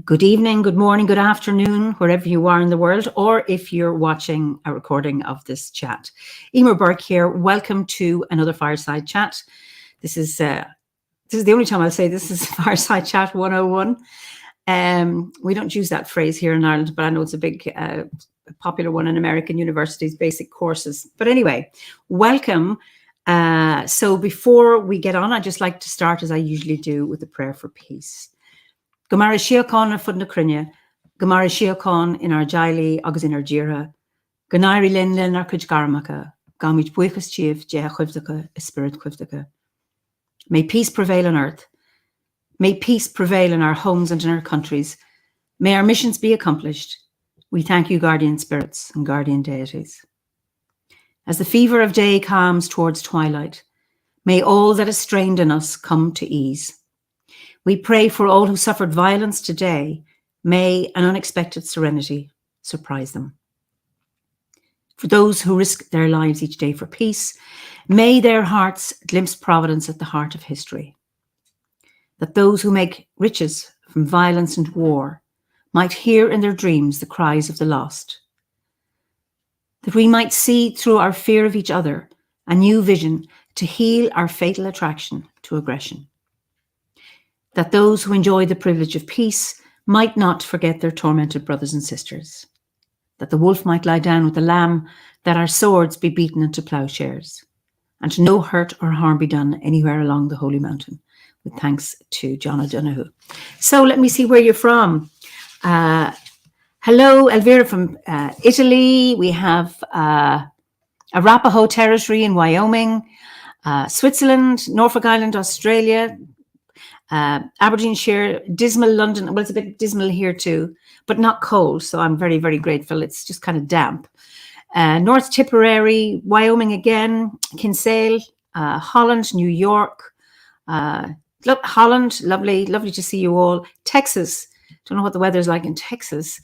Good evening, good morning, good afternoon, wherever you are in the world, or if you're watching a recording of this chat. Eimear Burke here. Welcome to another Fireside Chat. This is the only time I'll say this is Fireside Chat 101. We don't use that phrase here in Ireland, but I know it's a big popular one in American universities, basic courses. But anyway, welcome. So before we get on, I'd just like to start, as I usually do, with a prayer for peace. Gomara Shiocon a fud na crinne, Gomara Shiocon in our jaili agus in our jira, Ganairi lin lin ar cuj garmacha, Gamit buichas chief jeha chivdaka, a spirit chivdaka. May peace prevail on earth. May peace prevail in our homes and in our countries. May our missions be accomplished. We thank you, guardian spirits and guardian deities. As the fever of day calms towards twilight, may all that is strained in us come to ease. We pray for all who suffered violence today. May an unexpected serenity surprise them. For those who risk their lives each day for peace, may their hearts glimpse providence at the heart of history. That those who make riches from violence and war might hear in their dreams the cries of the lost. That we might see through our fear of each other a new vision to heal our fatal attraction to aggression. That those who enjoy the privilege of peace might not forget their tormented brothers and sisters. That the wolf might lie down with the lamb, that our swords be beaten into plowshares, and no hurt or harm be done anywhere along the holy mountain, with thanks to John O'Donoghue. So let me see where you're from. Hello, Elvira from Italy. We have Arapaho territory in Wyoming, Switzerland, Norfolk Island, Australia, Aberdeenshire, dismal London. Well, it's a bit dismal here too, but not cold. So I'm very, very grateful. It's just kind of damp. North Tipperary, Wyoming again, Kinsale, Holland, New York, Holland, lovely to see you all. Texas, don't know what the weather's like in Texas.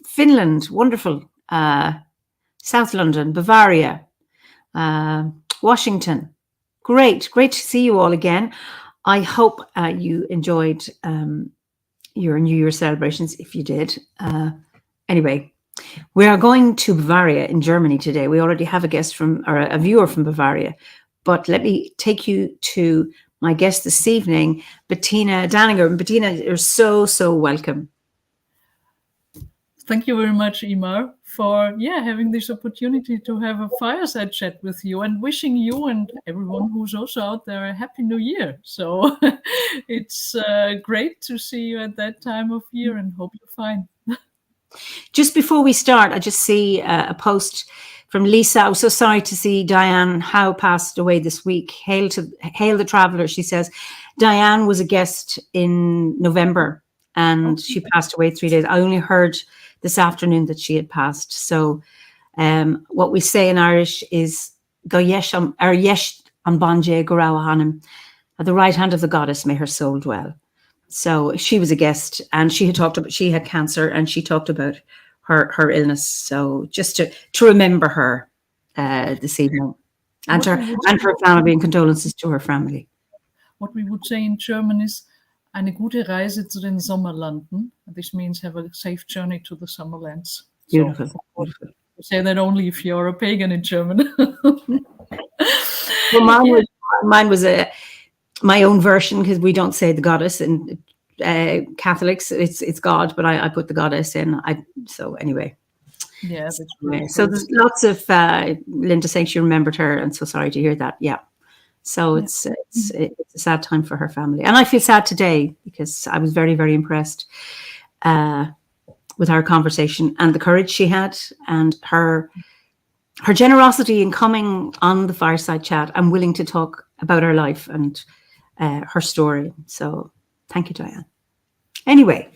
Finland, wonderful. South London, Bavaria, Washington. Great to see you all again. I hope you enjoyed your New Year celebrations, if you did. Anyway, we are going to Bavaria in Germany today. We already have a guest or a viewer from Bavaria, but let me take you to my guest this evening, Bettina Danninger. And Bettina, you're so welcome. Thank you very much, Eimear, for having this opportunity to have a fireside chat with you, and wishing you and everyone who's also out there a happy new year. So it's great to see you at that time of year, and hope you're fine. Just before we start, I just see a post from Lisa. I was so sorry to see Diane Howe passed away this week. Hail the traveller, she says. Diane was a guest in November and she passed away 3 days. I only heard this afternoon that she had passed. So what we say in Irish is Go yesh an banje gorawahanim. At the right hand of the goddess, may her soul dwell. So she was a guest, and she had cancer, and she talked about her illness. So just to remember her this evening, and her family, and condolences to her family. What we would say in German is eine gute Reise zu den Sommerlanden. This means have a safe journey to the summerlands. Beautiful. So, beautiful. You say that only if you're a pagan in German. Well, mine was my own version, because we don't say the goddess in Catholics. It's God, but I put the goddess in. So anyway. Yeah, that's really so there's lots of Linda saying she remembered her, and so sorry to hear that. Yeah. So it's a sad time for her family. And I feel sad today because I was very, very impressed with our conversation and the courage she had, and her generosity in coming on the Fireside Chat and willing to talk about her life and her story. So thank you, Diane. Anyway,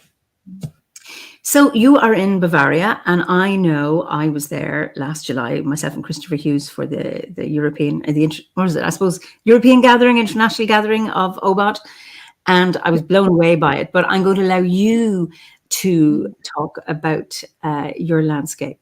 So you are in Bavaria, and I know I was there last July, myself and Christopher Hughes, for the European, what is it? I suppose European gathering, international gathering of OBOT, and I was blown away by it. But I'm going to allow you to talk about your landscape.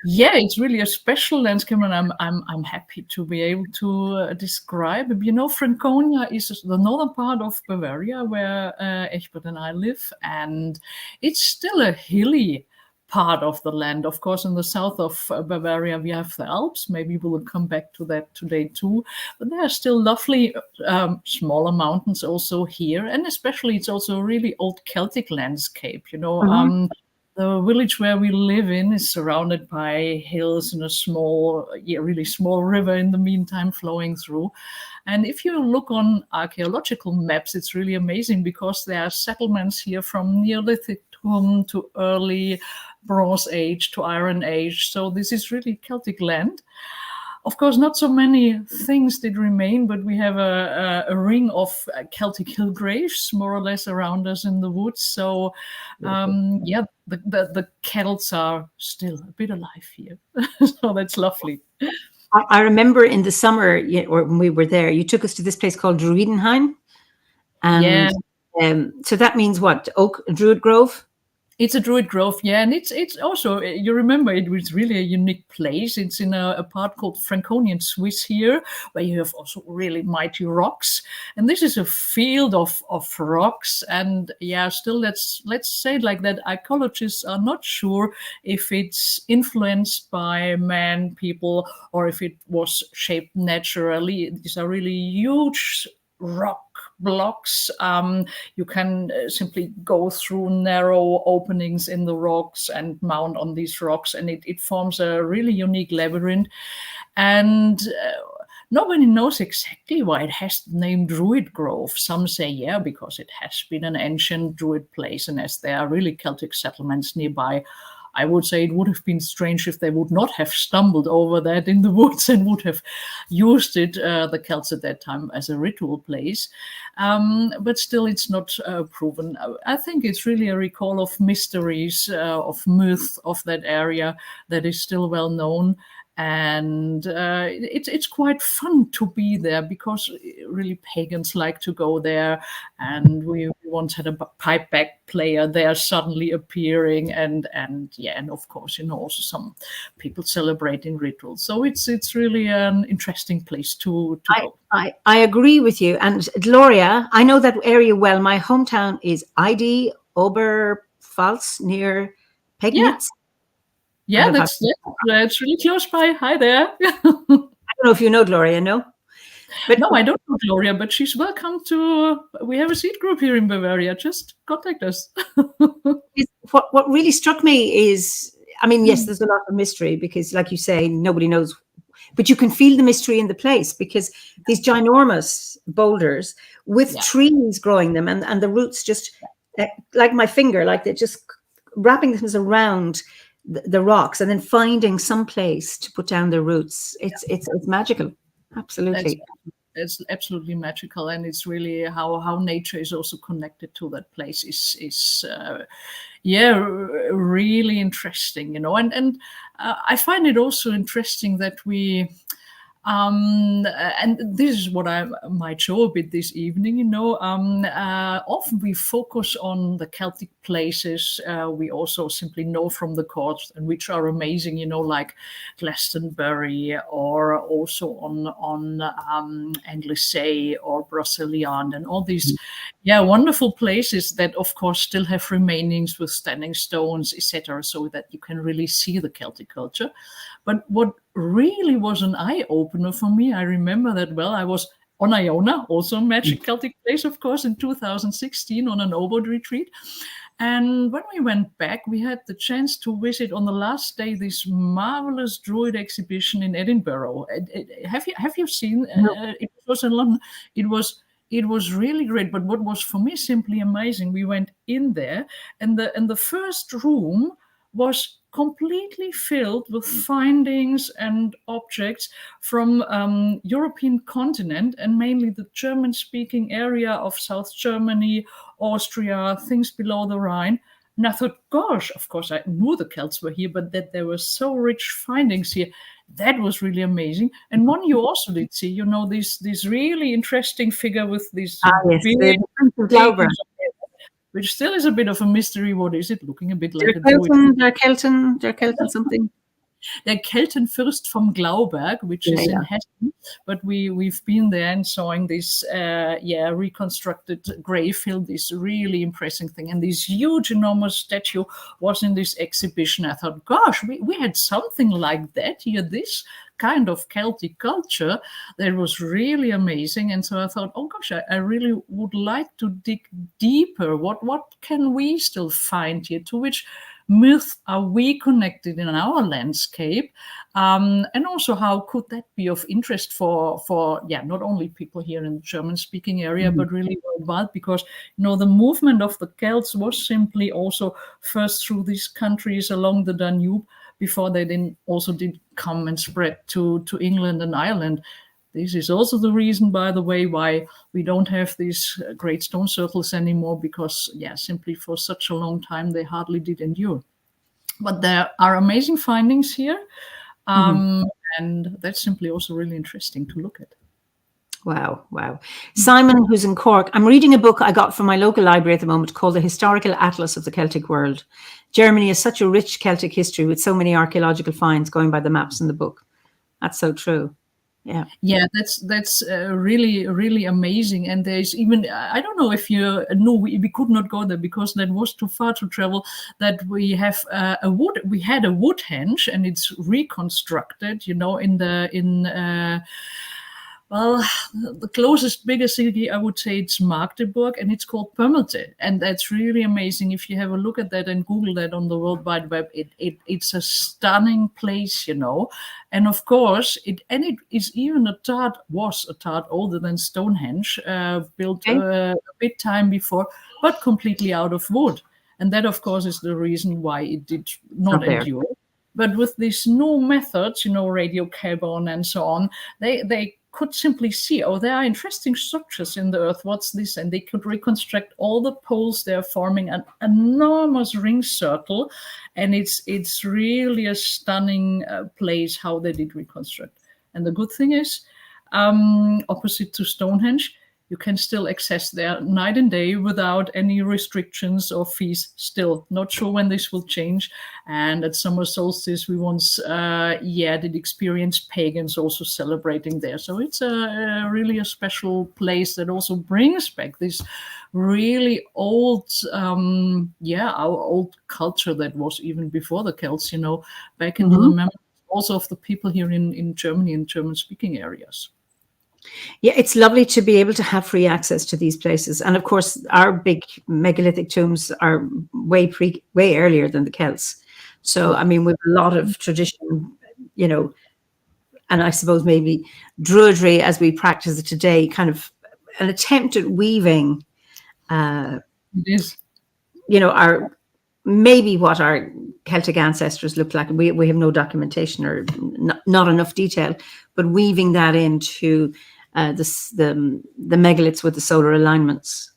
Yeah, it's really a special landscape, and I'm happy to be able to describe. You know, Franconia is the northern part of Bavaria where Egbert and I live, and it's still a hilly part of the land. Of course, in the south of Bavaria, we have the Alps. Maybe we will come back to that today too. But there are still lovely smaller mountains also here, and especially it's also a really old Celtic landscape. You know. The village where we live in is surrounded by hills and a small, really small river in the meantime flowing through. And if you look on archaeological maps, it's really amazing because there are settlements here from Neolithic to early Bronze Age to Iron Age. So this is really Celtic land. Of course, not so many things did remain, but we have a ring of Celtic hill graves more or less around us in the woods. So, the Celts are still a bit alive here. So that's lovely. I remember in the summer, or when we were there, you took us to this place called Druidenheim. And so that means what? Druid Grove? It's a druid grove, yeah, and it's also, you remember, it was really a unique place. It's in a part called Franconian Swiss here, where you have also really mighty rocks, and this is a field of rocks. And yeah, still let's say it like that, archaeologists are not sure if it's influenced by man, people, or if it was shaped naturally. These are really huge rock blocks. You can simply go through narrow openings in the rocks and mount on these rocks, and it forms a really unique labyrinth. And nobody knows exactly why it has the name Druid Grove. Some say, yeah, because it has been an ancient Druid place, and as there are really Celtic settlements nearby, I would say it would have been strange if they would not have stumbled over that in the woods and would have used it, the Celts at that time, as a ritual place. But still, it's not proven. I think it's really a recall of mysteries, of myth of that area that is still well known. And it's quite fun to be there because really pagans like to go there. And we once had a pipeback player there suddenly appearing, and of course, you know, also some people celebrating rituals. So it's really an interesting place to go. I agree with you. And Gloria, I know that area well. My hometown is ID Oberpfalz near Pegnitz. Yeah, that's really close by. Hi there. I don't know if you know Gloria, no? But no, I don't know Gloria, but she's welcome to. We have a seed group here in Bavaria. Just contact us. What really struck me is, I mean, yes, there's a lot of mystery because, like you say, nobody knows, but you can feel the mystery in the place because these ginormous boulders with trees growing them and the roots just like my finger, like they're just wrapping themselves around the rocks and then finding some place to put down their roots. It's magical. Absolutely. It's absolutely magical, and it's really how nature is also connected to that place is really interesting, you know. And I find it also interesting that we and this is what I might show a bit this evening, you know. Often we focus on the Celtic places we also simply know from the courts, and which are amazing, you know, like Glastonbury, or also on Anglesey or Brocéliande, and all these wonderful places that of course still have remainings with standing stones, etc., so that you can really see the Celtic culture. But what really was an eye-opener for me, I remember that well, I was on Iona, also a magic Celtic place, of course, in 2016 on an Obod retreat. And when we went back, we had the chance to visit on the last day this marvelous Druid exhibition in Edinburgh. Have you seen? It was in London. It was really great. But what was for me simply amazing, we went in there, and the first room was completely filled with findings and objects from European continent, and mainly the German-speaking area of South Germany, Austria, things below the Rhine. And I thought, gosh, of course, I knew the Celts were here, but that there were so rich findings here, that was really amazing. And one you also did see, this really interesting figure with these Yes, big the Prince of Glauber. which still is a bit of a mystery. What is it? Looking a bit like Der Kelten something. Der Keltenfürst vom Glauberg, which is in Hessen, but we've been there and sawing this reconstructed grave hill, this really impressive thing, and this huge enormous statue was in this exhibition. I thought, gosh, we had something like that here, this kind of Celtic culture that was really amazing. And so I thought, oh gosh, I really would like to dig deeper. What can we still find here? To which myth are we connected in our landscape, and also how could that be of interest for not only people here in the German-speaking area, but really worldwide, because the movement of the Celts was simply also first through these countries along the Danube before they then also did come and spread to England and Ireland. This is also the reason, by the way, why we don't have these great stone circles anymore, because, simply for such a long time, they hardly did endure. But there are amazing findings here, and that's simply also really interesting to look at. Wow. Simon, who's in Cork, I'm reading a book I got from my local library at the moment called The Historical Atlas of the Celtic World. Germany has such a rich Celtic history with so many archaeological finds going by the maps in the book. That's so true. Yeah, that's really, really amazing. And there's even, I don't know if you know, we could not go there because that was too far to travel, that we have we had a wood henge, and it's reconstructed, the closest bigger city, I would say it's Magdeburg, and it's called Pömmelte. And that's really amazing. If you have a look at that and Google that on the World Wide Web, it's a stunning place, And of course, it is even was a tad older than Stonehenge, built a bit time before, but completely out of wood. And that, of course, is the reason why it did not endure. But with these new methods, radio carbon and so on, they could simply see, there are interesting structures in the earth. What's this? And they could reconstruct all the poles. They're forming an enormous ring circle. And it's really a stunning place how they did reconstruct. And the good thing is, opposite to Stonehenge, you can still access there night and day without any restrictions or fees. Still not sure when this will change. And at summer solstice, we once, did experience pagans also celebrating there. So it's really a special place that also brings back this really old, our old culture that was even before the Celts, back into the memory also of the people here in Germany and German-speaking areas. Yeah, it's lovely to be able to have free access to these places. And of course, our big megalithic tombs are way earlier than the Celts. So, I mean, with a lot of tradition, and I suppose maybe druidry as we practice it today, kind of an attempt at weaving, it is, what our Celtic ancestors looked like. We have no documentation or not enough detail, but weaving that into the megaliths with the solar alignments.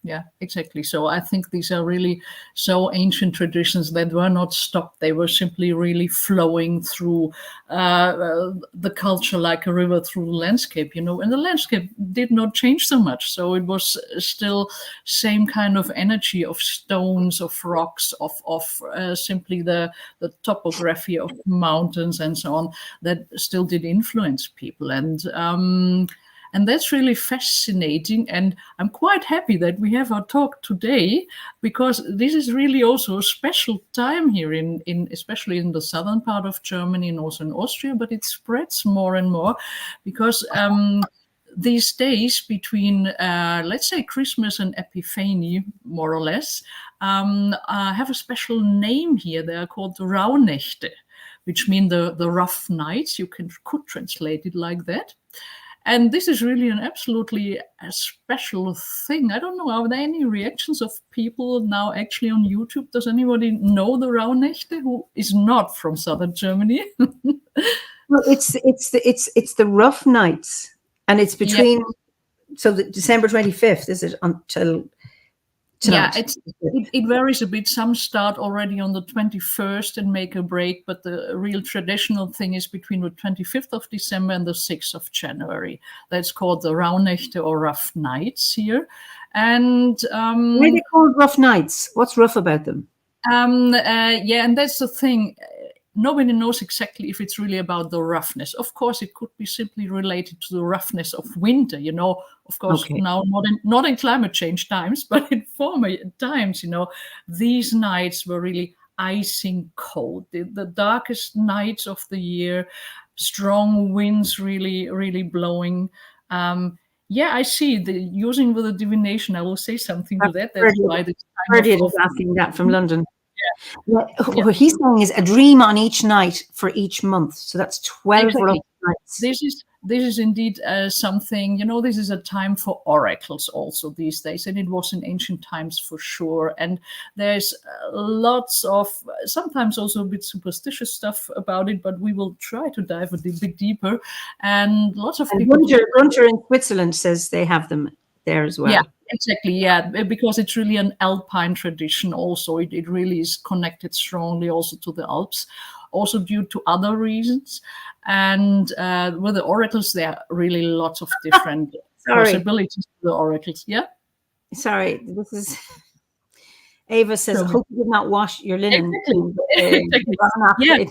Yeah, exactly. So I think these are really so ancient traditions that were not stopped. They were simply really flowing through the culture like a river through the landscape, and the landscape did not change so much. So it was still same kind of energy of stones, of rocks, of simply the topography of mountains and so on that still did influence people. And that's really fascinating. And I'm quite happy that we have our talk today, because this is really also a special time here in especially in the southern part of Germany and also in Austria, but it spreads more and more because these days between, let's say, Christmas and Epiphany, more or less, have a special name here. They are called Rauhnächte, which mean the rough nights. You could translate it like that. And this is really an absolutely a special thing. I don't know, are there any reactions of people now actually on YouTube? Does anybody know the Rauhnächte who is not from southern Germany? Well, it's the rough nights, and it's between so the December 25th, is it, until tonight? Yeah, it varies a bit. Some start already on the 21st and make a break, but the real traditional thing is between the 25th of December and the 6th of January. That's called the Rauhnächte or rough nights here. And why are they called rough nights? What's rough about them? yeah, and that's the thing. Nobody knows exactly if it's really about the roughness. Of course, it could be simply related to the roughness of winter. Of course, Okay. now not in climate change times, but in former times, these nights were really icing cold. The darkest nights of the year, strong winds really, really blowing. Yeah, I see. Using with the divination, I will say something to that. That's why this kind is asking that from London. Yeah. What he's saying is a dream on each night for each month. So that's 12 rough nights. This is indeed something, this is a time for oracles also these days, and it was in ancient times for sure. And there's lots of, sometimes also a bit superstitious stuff about it, but we will try to dive a bit deeper. And lots of people... Gunter in Switzerland says they have them there as well. Yeah, exactly. Yeah, because it's really an alpine tradition also. It really is connected strongly also to the Alps, also due to other reasons. And with the oracles, there are really lots of different possibilities to the oracles. Yeah? Sorry, this is... Ava says, hope you did not wash your linen. Exactly. Yeah.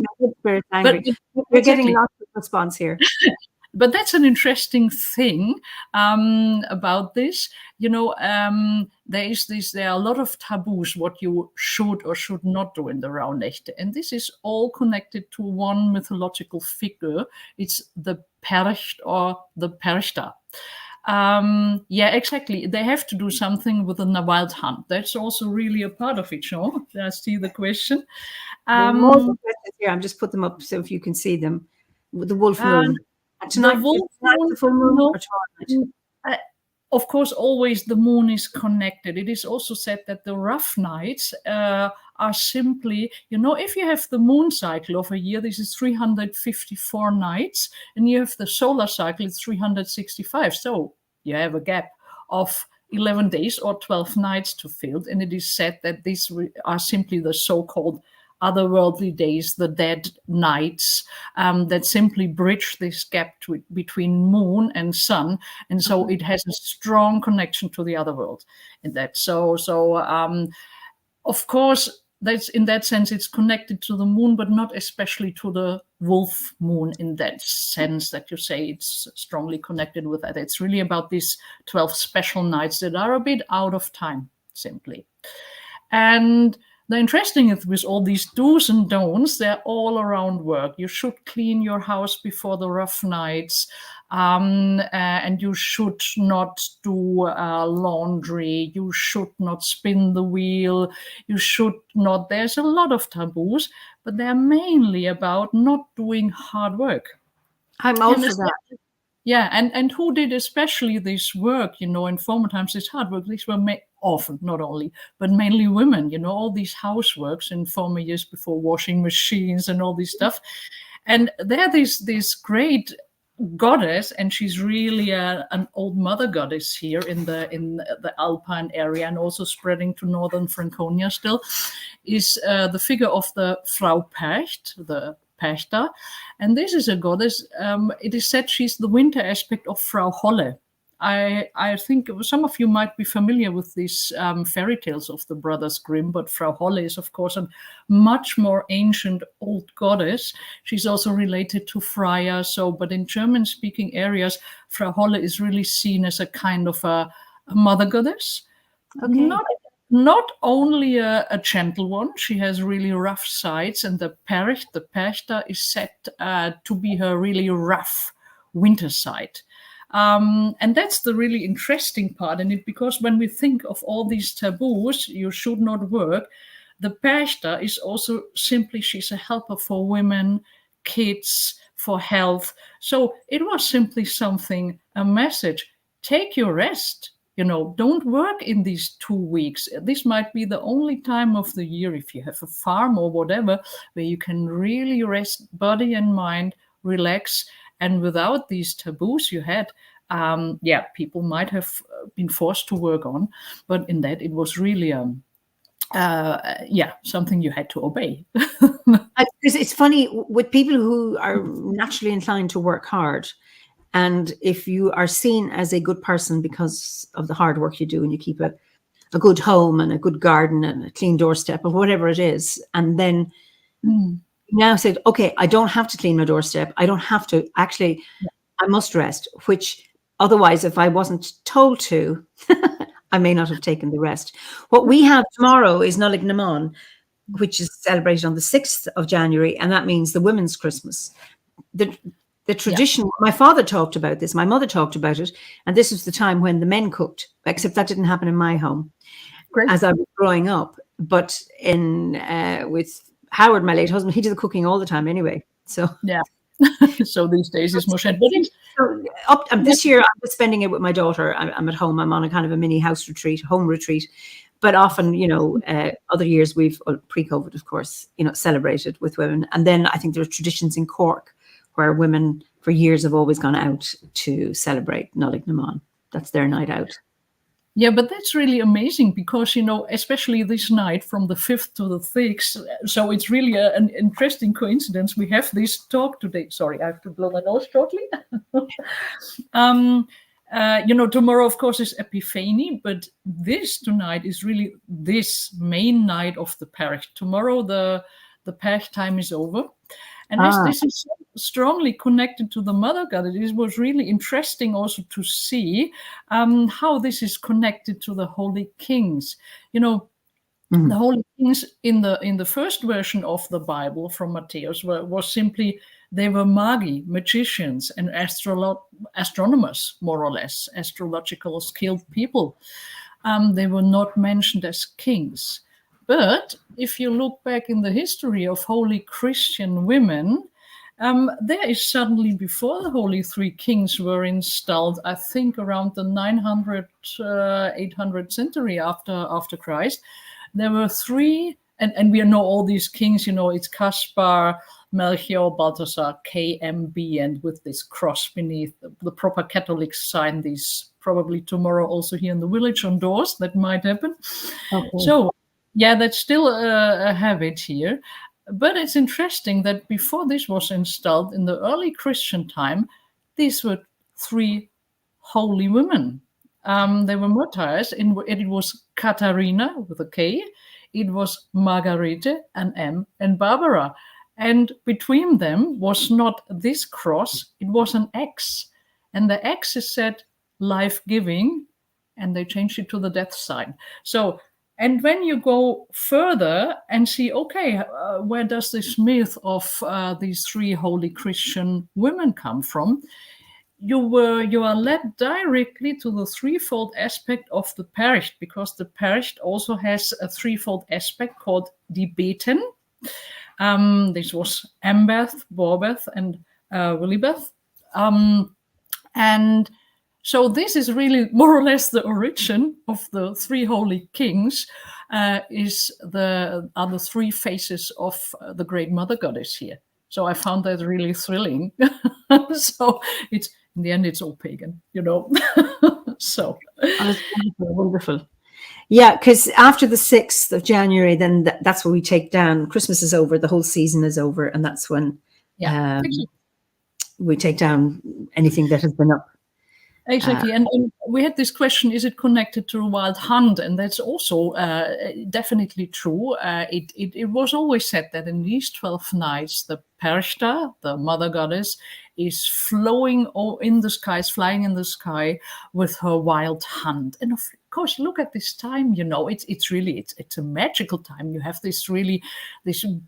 We're getting lots of response here. But that's an interesting thing about this. There are a lot of taboos what you should or should not do in the Rauhnächte, and this is all connected to one mythological figure. It's the Percht or the Perchta. Yeah, exactly. They have to do something with the wild hunt. That's also really a part of it. I see the question. More questions here. I'm just put them up so if you can see them. The wolf moon. The wolf moon, of course, always the moon is connected. It is also said that the rough nights are simply, if you have the moon cycle of a year, this is 354 nights, and you have the solar cycle, it's 365. So you have a gap of 11 days or 12 nights to fill. And it is said that these are simply the so-called otherworldly days, the dead nights, that simply bridge this gap between moon and sun, and so it has a strong connection to the other world. In that, of course, that's in that sense it's connected to the moon, but not especially to the wolf moon in that sense that you say it's strongly connected with that. It's really about these 12 special nights that are a bit out of time, simply. And the interesting is with all these do's and don'ts, they're all around work. You should clean your house before the rough nights, and you should not do laundry. You should not spin the wheel. You should not. There's a lot of taboos, but they're mainly about not doing hard work. I'm all for that. Yeah, and who did especially this work, in former times, this hard work, these were often, not only, but mainly women, all these houseworks in former years before washing machines and all this stuff. And there's this great goddess, and she's really an old mother goddess here in the Alpine area, and also spreading to northern Franconia still, is the figure of the Frau Percht, the Perchta, and this is a goddess. It is said she's the winter aspect of Frau Holle. I think some of you might be familiar with these fairy tales of the Brothers Grimm, but Frau Holle is, of course, a much more ancient old goddess. She's also related to Freya. But in German-speaking areas, Frau Holle is really seen as a kind of a mother goddess. Okay. Not only a gentle one, she has really rough sides, and the Perchta, is said to be her really rough winter side. And that's the really interesting part in it, because when we think of all these taboos, you should not work, the Perchta is also simply, she's a helper for women, kids, for health. So it was simply something, a message, take your rest. Don't work in these 2 weeks. This might be the only time of the year, if you have a farm or whatever, where you can really rest body and mind, relax. And without these taboos you had, people might have been forced to work on, but in that it was really something you had to obey. It's funny with people who are naturally inclined to work hard, and if you are seen as a good person because of the hard work you do, and you keep a good home and a good garden and a clean doorstep or whatever it is, and then now said, okay, I don't have to clean my doorstep. I don't have to. Actually, I must rest, which otherwise, if I wasn't told to, I may not have taken the rest. What we have tomorrow is Nollaig na mBan, which is celebrated on the 6th of January, and that means the women's Christmas. The tradition, my father talked about this, my mother talked about it, and this was the time when the men cooked, except that didn't happen in my home as I was growing up. But with Howard, my late husband, he did the cooking all the time anyway. So so these days it's more shared. This year I'm spending it with my daughter. I'm at home. I'm on a kind of a mini house retreat, home retreat. But often, other years we've, pre-COVID, of course, celebrated with women. And then I think there are traditions in Cork where women for years have always gone out to celebrate Nollaig na mBan. That's their night out. Yeah, but that's really amazing because, especially this night from the 5th to the 6th, so it's really an interesting coincidence. We have this talk today. Sorry, I have to blow my nose shortly. Tomorrow, of course, is Epiphany, but this tonight is really this main night of the Percht. Tomorrow, the Percht time is over. And as this is so strongly connected to the mother goddess, it was really interesting also to see how this is connected to the holy kings. The holy kings in the first version of the Bible from Matthäus was simply, they were magi, magicians, and astronomers, more or less, astrological skilled people. They were not mentioned as kings. But if you look back in the history of holy Christian women, there is suddenly, before the holy three kings were installed, I think around the 900, 800 century after Christ, there were three, and we know all these kings, it's Caspar, Melchior, Balthasar, KMB, and with this cross beneath, the proper Catholics sign these probably tomorrow also here in the village on doors. That might happen. Okay. So, yeah, that's still a habit here. But it's interesting that before this was installed in the early Christian time, these were three holy women. They were martyrs, and it was Katharina with a K, it was Margarete, an M, and Barbara. And between them was not this cross, it was an X. And the X is said life-giving, and they changed it to the death sign. So, and when you go further and see, okay, where does this myth of these three holy Christian women come from? You are led directly to the threefold aspect of the Percht, because the Percht also has a threefold aspect called die Beten. This was Ambeth, Borbeth, and Willibeth. And so this is really more or less the origin of the three holy kings, are the three faces of the great mother goddess here. So I found that really thrilling. So it's, in the end, it's all pagan, So wonderful. Yeah, because after the 6th of January, then that's when we take down, Christmas is over, the whole season is over, and that's when we take down anything that has been up. Exactly. And we had this question, is it connected to a wild hunt? And that's also definitely true. It was always said that in these 12 nights, the Perchta, the mother goddess, is flying in the sky with her wild hunt. And of course, look at this time, it's a magical time. You have this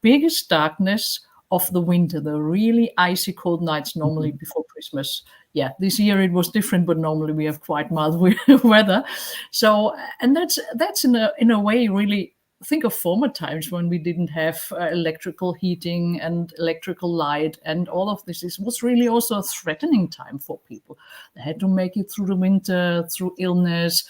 biggest darkness of the winter, the really icy cold nights normally before Christmas. Yeah, this year it was different, but normally we have quite mild weather. So, and that's in a way really think of former times when we didn't have electrical heating and electrical light and all of this. It was really also a threatening time for people. They had to make it through the winter, through illness,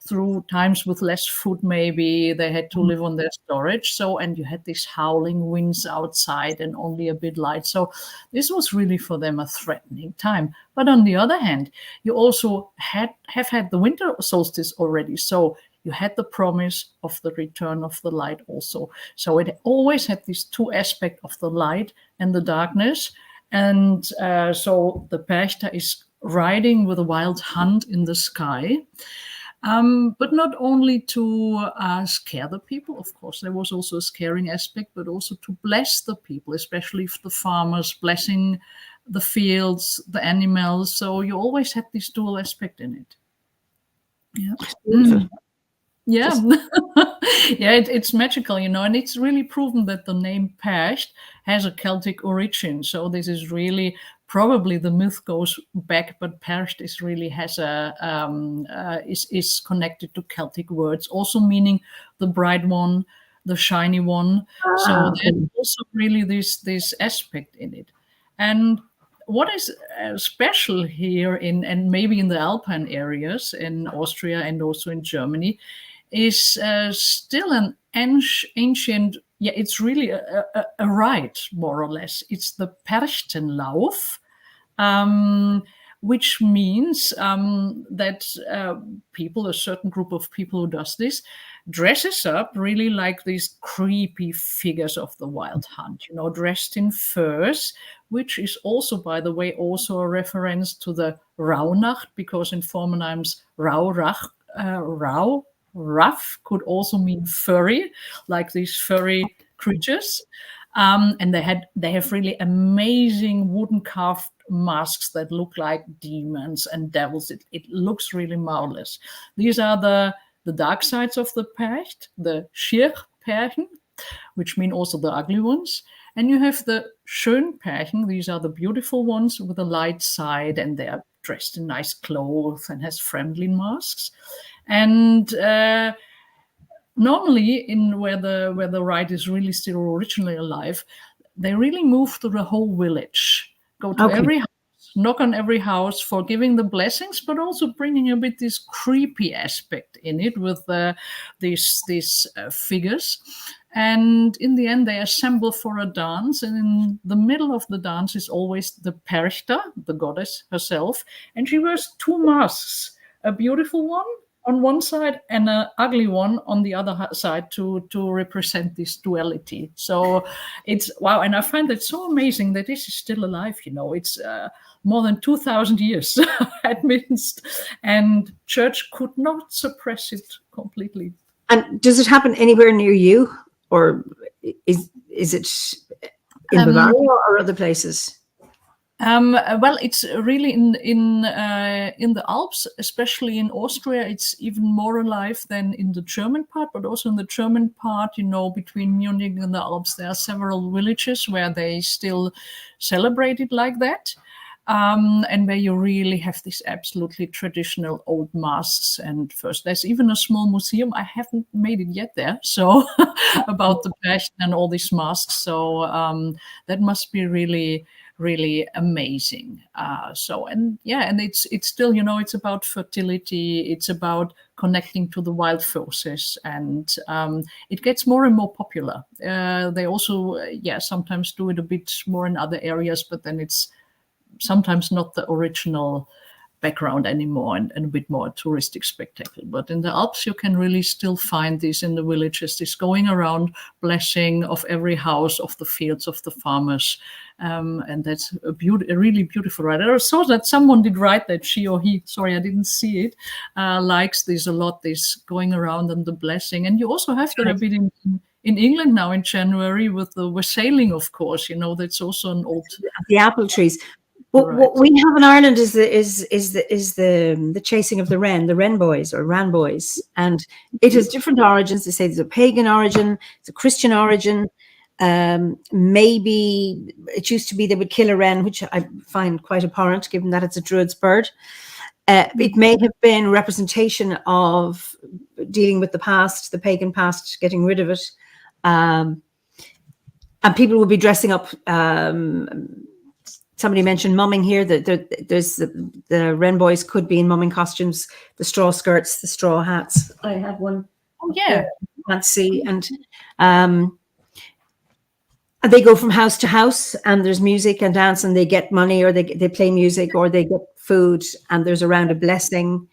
through times with less food maybe. They had to live on their storage. So, and you had these howling winds outside and only a bit light. So this was really for them a threatening time. But on the other hand, you also have had the winter solstice already. So you had the promise of the return of the light also. So it always had these two aspects of the light and the darkness. And so the Perchta is riding with a wild hunt in the sky. But not only to scare the people, of course, there was also a scaring aspect, but also to bless the people, especially the farmers, blessing the fields, the animals. So you always had this dual aspect in it. Yeah. Yeah, yeah, it's magical, and it's really proven that the name Percht has a Celtic origin. So this is really probably the myth goes back, but Percht is really has is connected to Celtic words, also meaning the bright one, the shiny one. So there's also really this aspect in it. And what is special here and maybe in the Alpine areas in Austria and also in Germany is still an ancient, it's really a rite, more or less. It's the Perchtenlauf, which means that people, a certain group of people who does this, dresses up really like these creepy figures of the wild hunt, dressed in furs, which is also, by the way, also a reference to the Rauhnacht, because in former times rough could also mean furry, like these furry creatures. And they have really amazing wooden carved masks that look like demons and devils. It looks really marvelous. These are the dark sides of the Percht, the Schierperchen, which mean also the ugly ones. And you have the Schönperchen. These are the beautiful ones with a light side, and they are dressed in nice clothes and has friendly masks. And normally, in where the rite is really still originally alive, they really move to the whole village, go to every house, knock on every house for giving the blessings, but also bringing a bit this creepy aspect in it with these figures. And in the end, they assemble for a dance. And in the middle of the dance is always the Perchta, the goddess herself. And she wears two masks, a beautiful one on one side and an ugly one on the other side to represent this duality. So it's wow. And I find that so amazing that this is still alive. It's more than 2,000 years advanced, and church could not suppress it completely. And does it happen anywhere near you, or is it in Bavaria or other places? Well, it's really in the Alps, especially in Austria. It's even more alive than in the German part, but also in the German part, between Munich and the Alps, there are several villages where they still celebrate it like that. And where you really have these absolutely traditional old masks. And first, there's even a small museum. I haven't made it yet there, so about the Percht and all these masks. So that must be really, really amazing. And it's still, it's about fertility. It's about connecting to the wild forces, and it gets more and more popular. They also, sometimes do it a bit more in other areas, but then it's sometimes not the original background anymore, and a bit more touristic spectacle. But in the Alps, you can really still find this in the villages, this going around blessing of every house, of the fields, of the farmers. And that's a really beautiful ride. I saw that someone did write that she or he, sorry, I didn't see it, likes this a lot, this going around and the blessing. And you also have that a bit in England now in January with the wassailing, of course, that's also an old... The apple trees. What we have in Ireland is the chasing of the wren boys or ran boys, and it has different origins. They say there's a pagan origin, it's a Christian origin. Maybe it used to be they would kill a wren, which I find quite abhorrent, given that it's a druid's bird. It may have been representation of dealing with the past, the pagan past, getting rid of it. And people will be dressing up. Somebody mentioned mumming here. There's the Wren boys could be in mumming costumes, the straw skirts, the straw hats. I have one. Oh, yeah. Can't see. And they go from house to house, and there's music and dance, and they get money, or they play music, or they get food, and there's a round of blessing.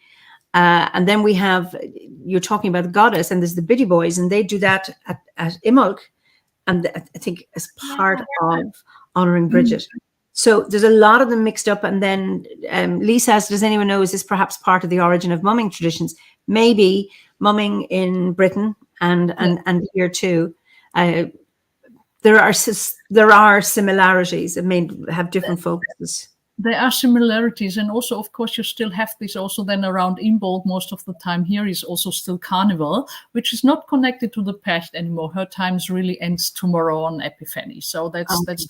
And then we have, you're talking about the goddess, and there's the Biddy boys, and they do that at Imbolc, and I think as part of honouring Bridget. So there's a lot of them mixed up. And then Lisa asks, does anyone know, is this perhaps part of the origin of mumming traditions? Maybe mumming in Britain and here too. There are similarities. It may have different focuses. There are similarities, and also, of course, you still have this also then around Imbolc most of the time. Here is also still Carnival, which is not connected to the Percht anymore. Her times really ends tomorrow on Epiphany. So that's that.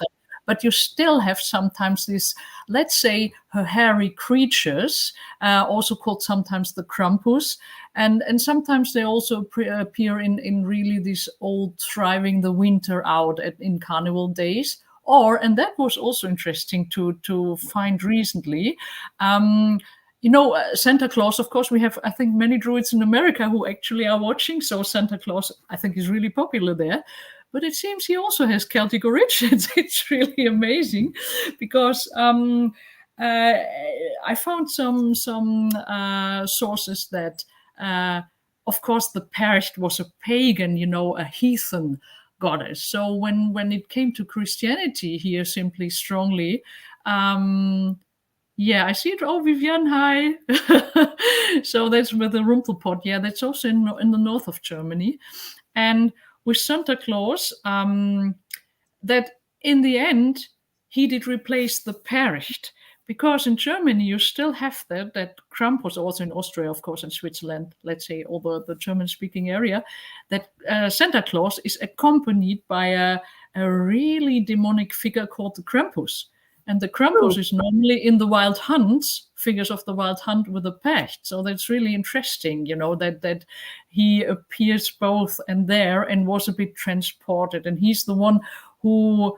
But you still have sometimes this, let's say, her hairy creatures, also called sometimes the Krampus. And sometimes they also appear in really this old driving the winter out in Carnival days. And that was also interesting to find recently. Santa Claus, of course, we have, I think, many druids in America who actually are watching. So Santa Claus, I think, is really popular there. But it seems he also has Celtic origins. It's really amazing, because I found some sources that, of course, the Percht was a pagan, a heathen goddess. So when it came to Christianity here, simply strongly, I see it. Oh, Vivian, hi. So that's with the Rumpelpott. Yeah, that's also in the north of Germany. And with Santa Claus, that in the end, he did replace the Percht. Because in Germany, you still have that Krampus, also in Austria, of course, and Switzerland, let's say, over the German-speaking area, that Santa Claus is accompanied by a really demonic figure called the Krampus. And the Krampus is normally in the wild hunts, figures of the wild hunt with the Percht. So that's really interesting, that he appears both and there and was a bit transported. And he's the one who,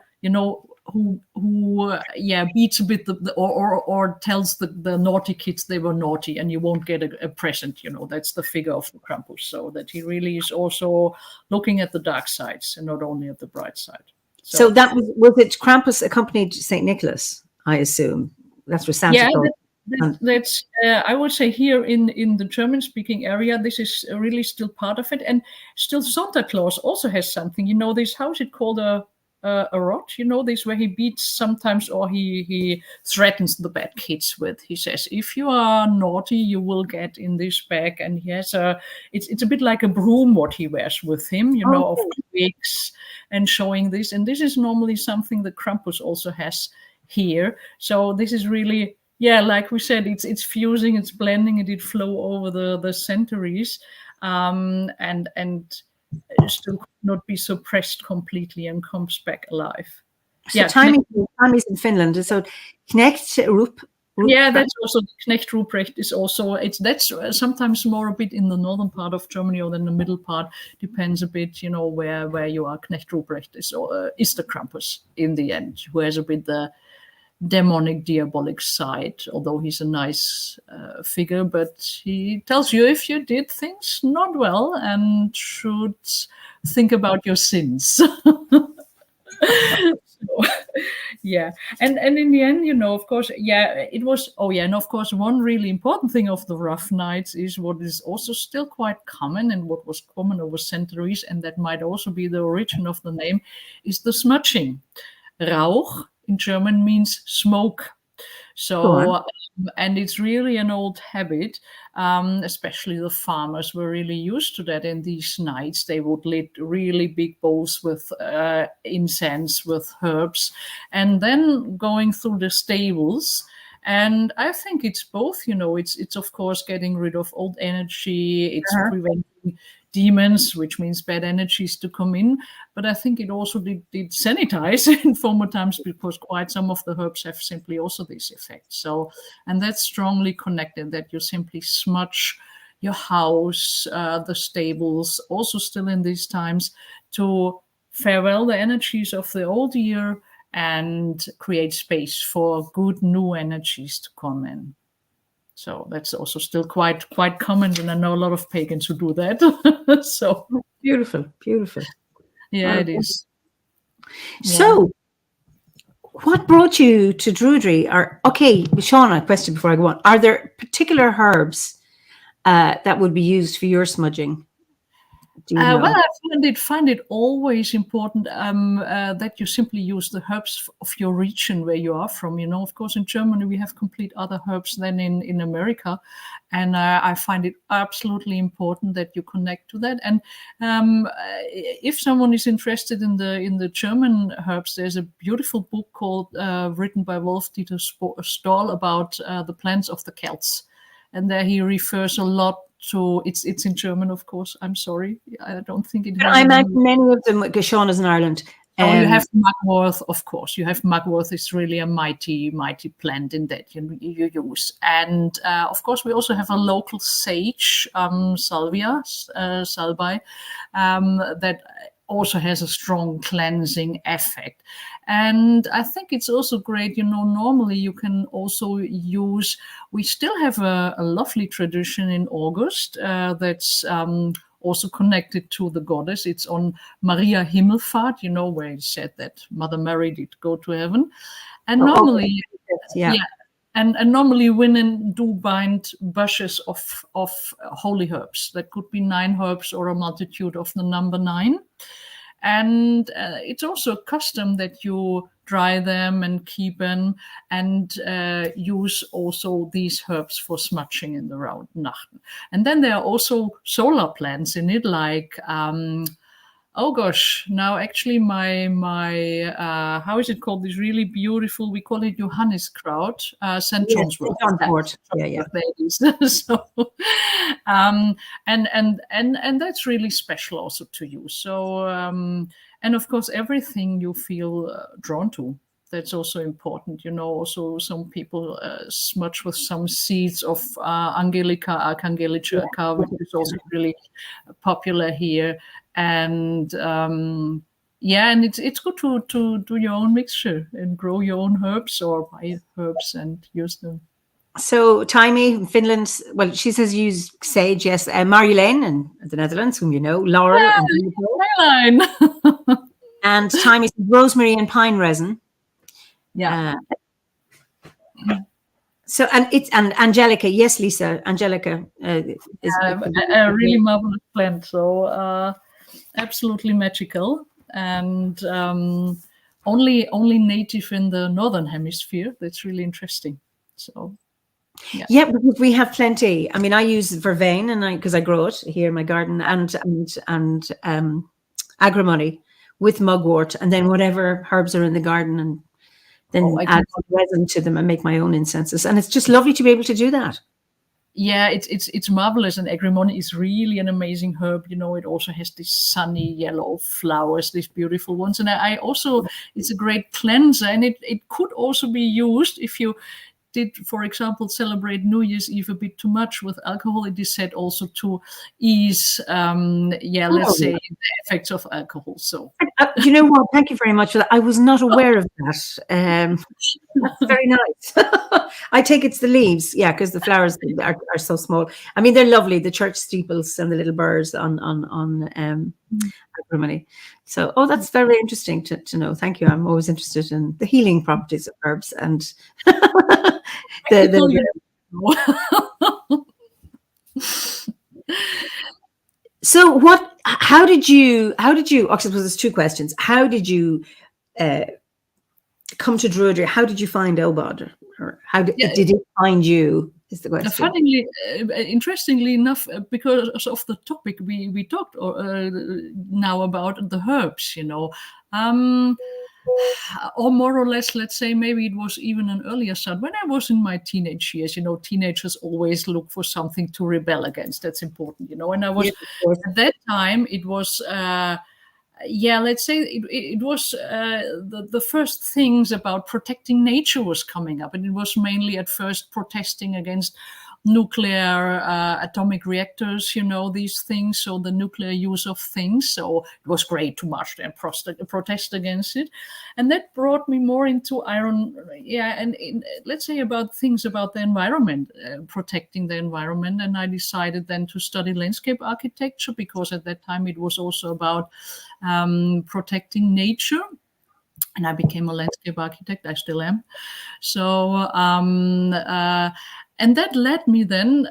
beats a bit or tells the naughty kids they were naughty and you won't get a present. That's the figure of the Krampus. So that he really is also looking at the dark sides and not only at the bright side. So that was it. Krampus accompanied Saint Nicholas, I assume. That's where Santa Claus. That's I would say here in the German-speaking area, this is really still part of it, and still Santa Claus also has something. This, how is it called, a rod? This where he beats sometimes, or he threatens the bad kids with. He says, if you are naughty, you will get in this bag. And he has it's a bit like a broom what he wears with him, of twigs, and showing this. And this is normally something the Krampus also has here. So this is really, like we said, it's fusing, it's blending, it did flow over the centuries, and still could not be suppressed completely and comes back alive. So time is in Finland. So Knecht Rup. That's also Knecht Ruprecht is also that's sometimes more a bit in the northern part of Germany or in the middle part. Depends a bit, where you are. Knecht Ruprecht is the Krampus in the end, who has a bit the demonic, diabolic side, although he's a nice figure, but he tells you if you did things not well and should think about your sins. And in the end, of course, it was, and of course, one really important thing of the Rough Nights is what is also still quite common and what was common over centuries, and that might also be the origin of the name, is the smudging. Rauch in German means smoke. So, and it's really an old habit, especially the farmers were really used to that. In these nights, they would lit really big bowls with incense, with herbs, and then going through the stables. And I think it's both, it's of course getting rid of old energy, it's preventing demons, which means bad energies, to come in. But I think it also did sanitize in former times, because quite some of the herbs have simply also this effect. So, and that's strongly connected, that you simply smudge your house, the stables, also still in these times, to farewell the energies of the old year and create space for good new energies to come in. So that's also still quite common, and I know a lot of pagans who do that. So beautiful. Yeah, it is. So, what brought you to Druidry? Okay, Shauna, a question before I go on. Are there particular herbs that would be used for your smudging? Do you know? Well, I find it always important that you simply use the herbs of your region where you are from. Of course, in Germany we have complete other herbs than in America, and I find it absolutely important that you connect to that. And if someone is interested in the German herbs, there's a beautiful book called written by Wolf-Dieter Stoll about the plants of the Celts, and there he refers a lot to it's in German, of course. I'm sorry, I don't think it has. I imagine many of them, Sean is in Ireland. You have mugwort, of course. You have mugwort is really a mighty plant in that you use. And of course, we also have a local sage, salvia, salbei, that also has a strong cleansing effect. And I think it's also great, normally you can also use, we still have a lovely tradition in August that's also connected to the goddess. It's on Maria Himmelfahrt, where it said that Mother Mary did go to heaven. And normally, and normally women do bind bushes of holy herbs. That could be 9 herbs or a multitude of the number 9. And it's also a custom that you dry them and keep them, and use also these herbs for smudging in the Nachten. And then there are also solar plants in it, like oh gosh, now actually my how is it called? This really beautiful, we call it Johanniskraut, St. John's wort. Yeah. There it is. So, and that's really special also to you. So, and of course, everything you feel drawn to. That's also important. Also some people smudge with some seeds of Angelica, Archangelica, which is also really popular here. And and it's good to do your own mixture and grow your own herbs or buy herbs and use them. So Taimi in Finland, well, she says use sage, yes. Marjolein in the Netherlands, whom you know, Laurel and and Taimi says rosemary and pine resin. Yeah. So and Angelica, yes, Lisa, Angelica is a really marvelous plant. So absolutely magical, and only native in the northern hemisphere. That's really interesting. So. Yeah, because we have plenty. I mean, I use vervain, and because I grow it here in my garden, and agrimony with mugwort, and then whatever herbs are in the garden, and then add resin to them and make my own incenses. And it's just lovely to be able to do that. Yeah, it's marvelous, and agrimony is really an amazing herb. It also has these sunny yellow flowers, these beautiful ones, and I also it's a great cleanser, and it could also be used if you did, for example, celebrate New Year's Eve a bit too much with alcohol. It is said also to ease, let's say, the effects of alcohol. So, you know what? Thank you very much for that. I was not aware of that. That's very nice. I take it's the leaves, because the flowers are so small. I mean, they're lovely. The church steeples and the little birds on agrimony. So, that's very interesting to know. Thank you. I'm always interested in the healing properties of herbs and. So how did you I suppose there's 2 questions. How did you come to Druidry? How did you find Obod, or how did it find you, is the question. Funnily, interestingly enough, because of the topic we talked now about the herbs, or more or less, let's say maybe it was even an earlier start. When I was in my teenage years, teenagers always look for something to rebel against. That's important, and I was, at that time, it was, let's say it was the first things about protecting nature was coming up. And it was mainly at first protesting against nuclear atomic reactors, these things, so the nuclear use of things. So it was great to march there and protest against it. And that brought me more into let's say about things about the environment, protecting the environment. And I decided then to study landscape architecture, because at that time it was also about protecting nature. And I became a landscape architect. I still am. So, and that led me then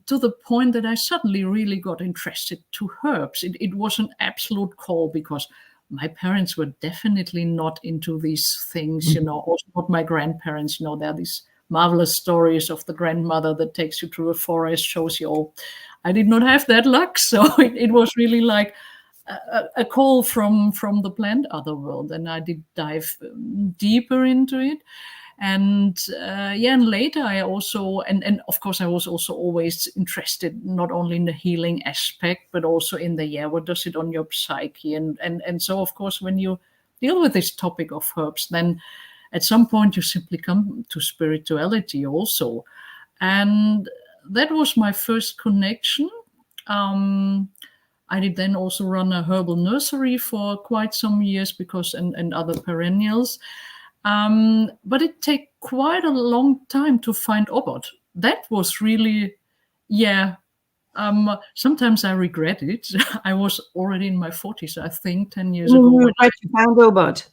to the point that I suddenly really got interested to herbs. It was an absolute call, because my parents were definitely not into these things, also not my grandparents. There are these marvelous stories of the grandmother that takes you through a forest, shows you all. I did not have that luck. So it was really like a call from the plant other world, and I did dive deeper into it. And and later I also, and of course I was also always interested not only in the healing aspect, but also in the what does it on your psyche, and so of course when you deal with this topic of herbs, then at some point you simply come to spirituality also. And that was my first connection. I did then also run a herbal nursery for quite some years, because and other perennials. But it took quite a long time to find Obot. That was really, sometimes I regret it. I was already in my 40s, I think, 10 years ago. You found Obot.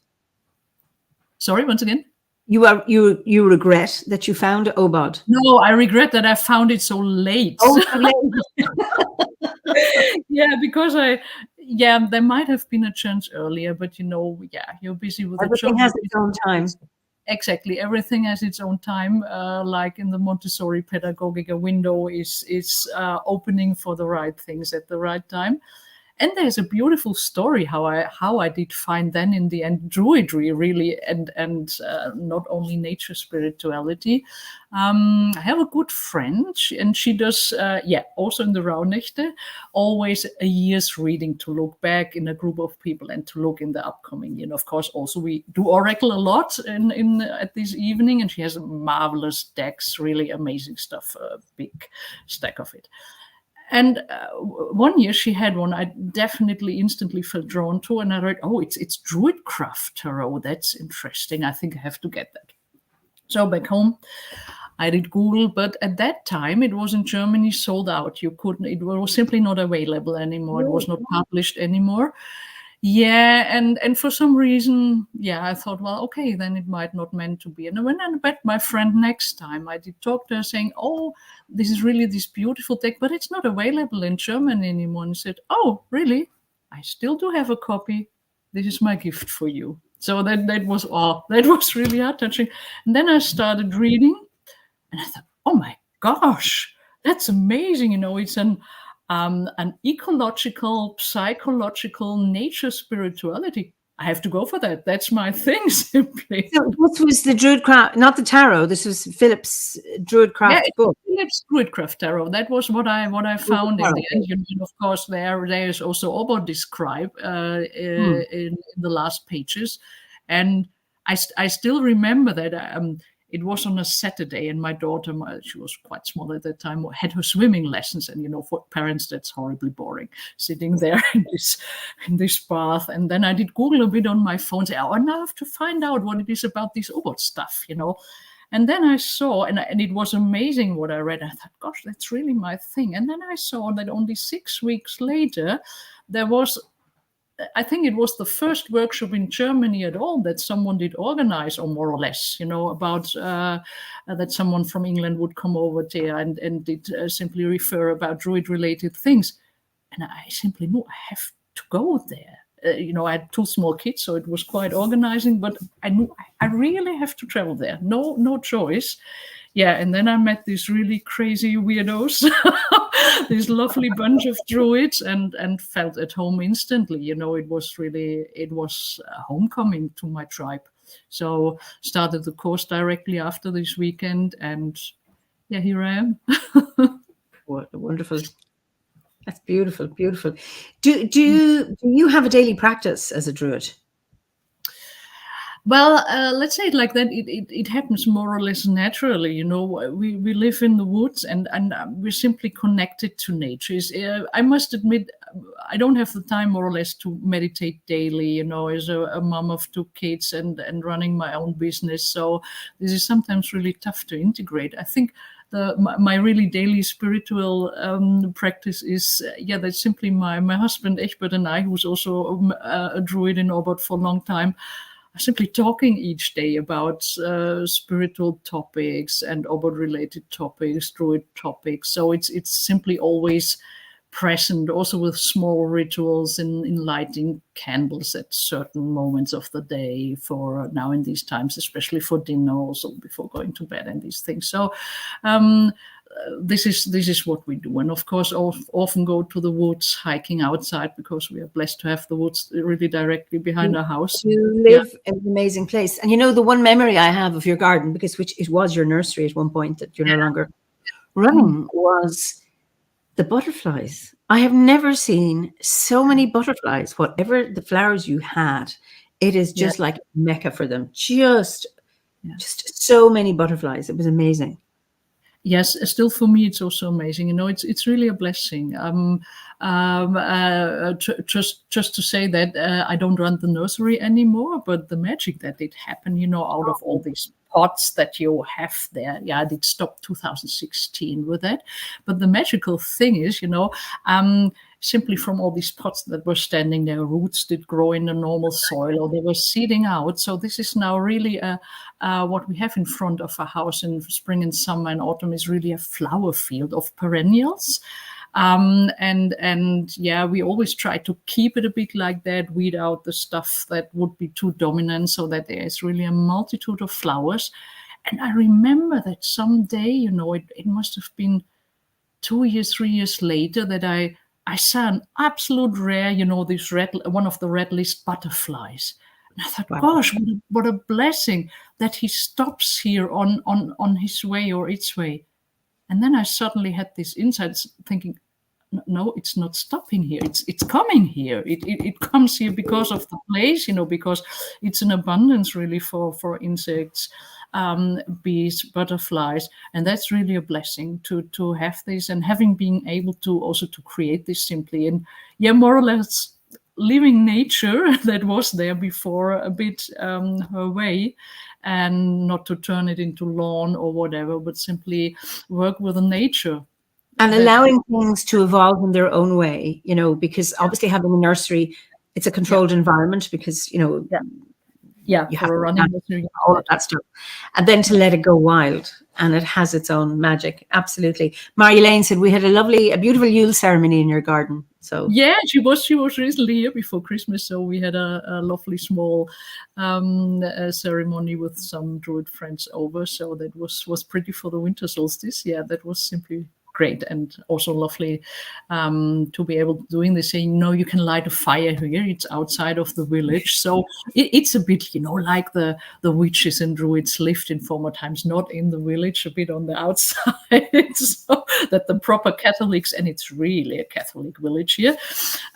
Sorry, once again? You regret that you found Obot? No, I regret that I found it so late. Oh, so late. Because there might have been a chance earlier, but you're busy with everything has its own time. Exactly, everything has its own time. Like in the Montessori pedagogic, a window is opening for the right things at the right time. And there's a beautiful story how I did find then in the end druidry, really, and not only nature spirituality. I have a good friend, and she does also in the Rauhnächte, always a year's reading to look back in a group of people and to look in the upcoming. Of course, also we do oracle a lot in at this evening, and she has marvelous decks, really amazing stuff, a big stack of it. And one year she had one I definitely instantly felt drawn to, and I read, it's Druidcraft Tarot. That's interesting. I think I have to get that. So back home, I did Google, but at that time it was in Germany sold out. You couldn't. It was simply not available anymore. It was not published anymore. And for some reason, I thought, well, okay, then it might not meant to be. And when I met my friend next time, I did talk to her saying, this is really this beautiful deck, but it's not available in German anymore. And said, oh, really? I still do have a copy. This is my gift for you. So that was really heart-touching. And then I started reading, and I thought, oh my gosh, that's amazing. It's an ecological, psychological nature spirituality. I have to go for that. That's my thing, simply. So this was the Druidcraft, not the tarot. This was Philip's Druidcraft book. Philip's Druidcraft Tarot. That was what I found in the end. And of course, there is also Obot described in the last pages, and I still remember that. It was on a Saturday, and my daughter, she was quite small at that time, had her swimming lessons. And, for parents, that's horribly boring, sitting there in this bath. And then I did Google a bit on my phone, say, now I have to find out what it is about this Obot stuff, And then I saw, and it was amazing what I read. I thought, gosh, that's really my thing. And then I saw that only 6 weeks later, there was, I think it was the first workshop in Germany at all that someone did organize, or more or less, about that someone from England would come over there and did simply refer about Druid-related things. And I simply knew I have to go there. I had 2 small kids, so it was quite organizing, but I knew I really have to travel there. No choice. yeah, and then I met these really crazy weirdos, this lovely bunch of druids, and felt at home instantly. You know, it was a homecoming to my tribe. So started the course directly after this weekend, and yeah, here I am. What wonderful. That's beautiful, beautiful. Do you have a daily practice as a druid? Well, let's say it like that. It happens more or less naturally. You know, we live in the woods, and we're simply connected to nature. I must admit, I don't have the time more or less to meditate daily. You know, as a mom of 2 kids and running my own business, so this is sometimes really tough to integrate. I think my really daily spiritual practice is that's simply my husband Egbert and I, who's also a druid in Orbit for a long time, simply talking each day about spiritual topics and Orbit-related topics, druid topics. So it's simply always present, also with small rituals in lighting candles at certain moments of the day for now in these times, especially for dinner, also before going to bed and these things. So this is what we do, and of course often go to the woods, hiking outside, because we are blessed to have the woods really directly behind our house. You live in an amazing place, and you know, the one memory I have of your garden, because it was your nursery at one point that you're no longer running, was the butterflies. I have never seen so many butterflies. Whatever the flowers you had, it is just like Mecca for them. Just so many butterflies. It was amazing. Yes, still for me, it's also amazing. You know, it's really a blessing. Just to say that I don't run the nursery anymore, but the magic that did happen, you know, out of all these pots that you have there. Yeah, I did stop 2016 with that. But the magical thing is, you know, simply from all these pots that were standing there, roots did grow in the normal soil, or they were seeding out. So this is now really what we have in front of our house in spring and summer and autumn is really a flower field of perennials. And yeah, we always try to keep it a bit like that, weed out the stuff that would be too dominant, so that there is really a multitude of flowers. And I remember that someday, you know, it must have been 2 years, 3 years later, that I saw an absolute rare, you know, one of the red list butterflies. And I thought, gosh, what a blessing that he stops here on his way or its way. And then I suddenly had this insight, thinking, no, it's not stopping here. It's coming here. It comes here because of the place, you know, because it's an abundance really for insects, bees, butterflies, and that's really a blessing to have this, and having been able to also to create this simply, and more or less living nature that was there before a bit her way, and not to turn it into lawn or whatever, but simply work with the nature. And allowing things to evolve in their own way, you know, because obviously having a nursery, it's a controlled environment, because, you know, you have all of that stuff. And then to let it go wild, and it has its own magic. Absolutely. Mary-Elaine said we had a beautiful Yule ceremony in your garden. So yeah, she was recently here before Christmas, so we had a lovely small ceremony with some druid friends over. So that was pretty for the winter solstice. Yeah, that was simply great, and also lovely to be able to doing this. Saying, no, you can light a fire here. It's outside of the village, so it's a bit, you know, like the witches and druids lived in former times, not in the village, a bit on the outside, so that the proper Catholics, and it's really a Catholic village here.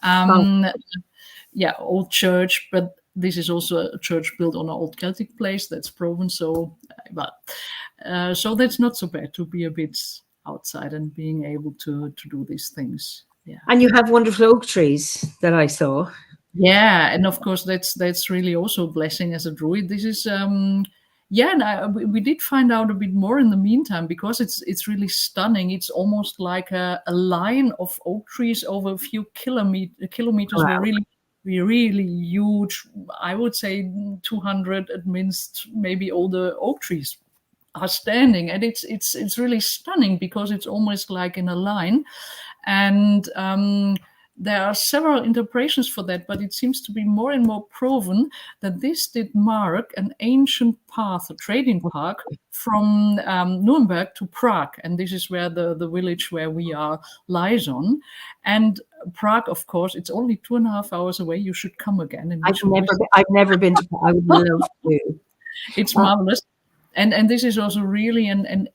Yeah, old church, but this is also a church built on an old Celtic place that's proven. So, so that's not so bad to be a bit outside and being able to do these things. Yeah. And you have wonderful oak trees that I saw. Yeah, and of course that's really also a blessing as a druid. This is and we did find out a bit more in the meantime, because it's really stunning. It's almost like a line of oak trees over a few kilometers. Wow. Were really huge. I would say 200 at minst, maybe all the oak trees are standing, and it's really stunning, because it's almost like in a line. And there are several interpretations for that, but it seems to be more and more proven that this did mark an ancient path, a trading path from Nuremberg to Prague. And this is where the village where we are lies on. And Prague, of course, it's only 2.5 hours away. You should come again. And I've never been to Prague. I would love to. It's marvelous. And this is also really, and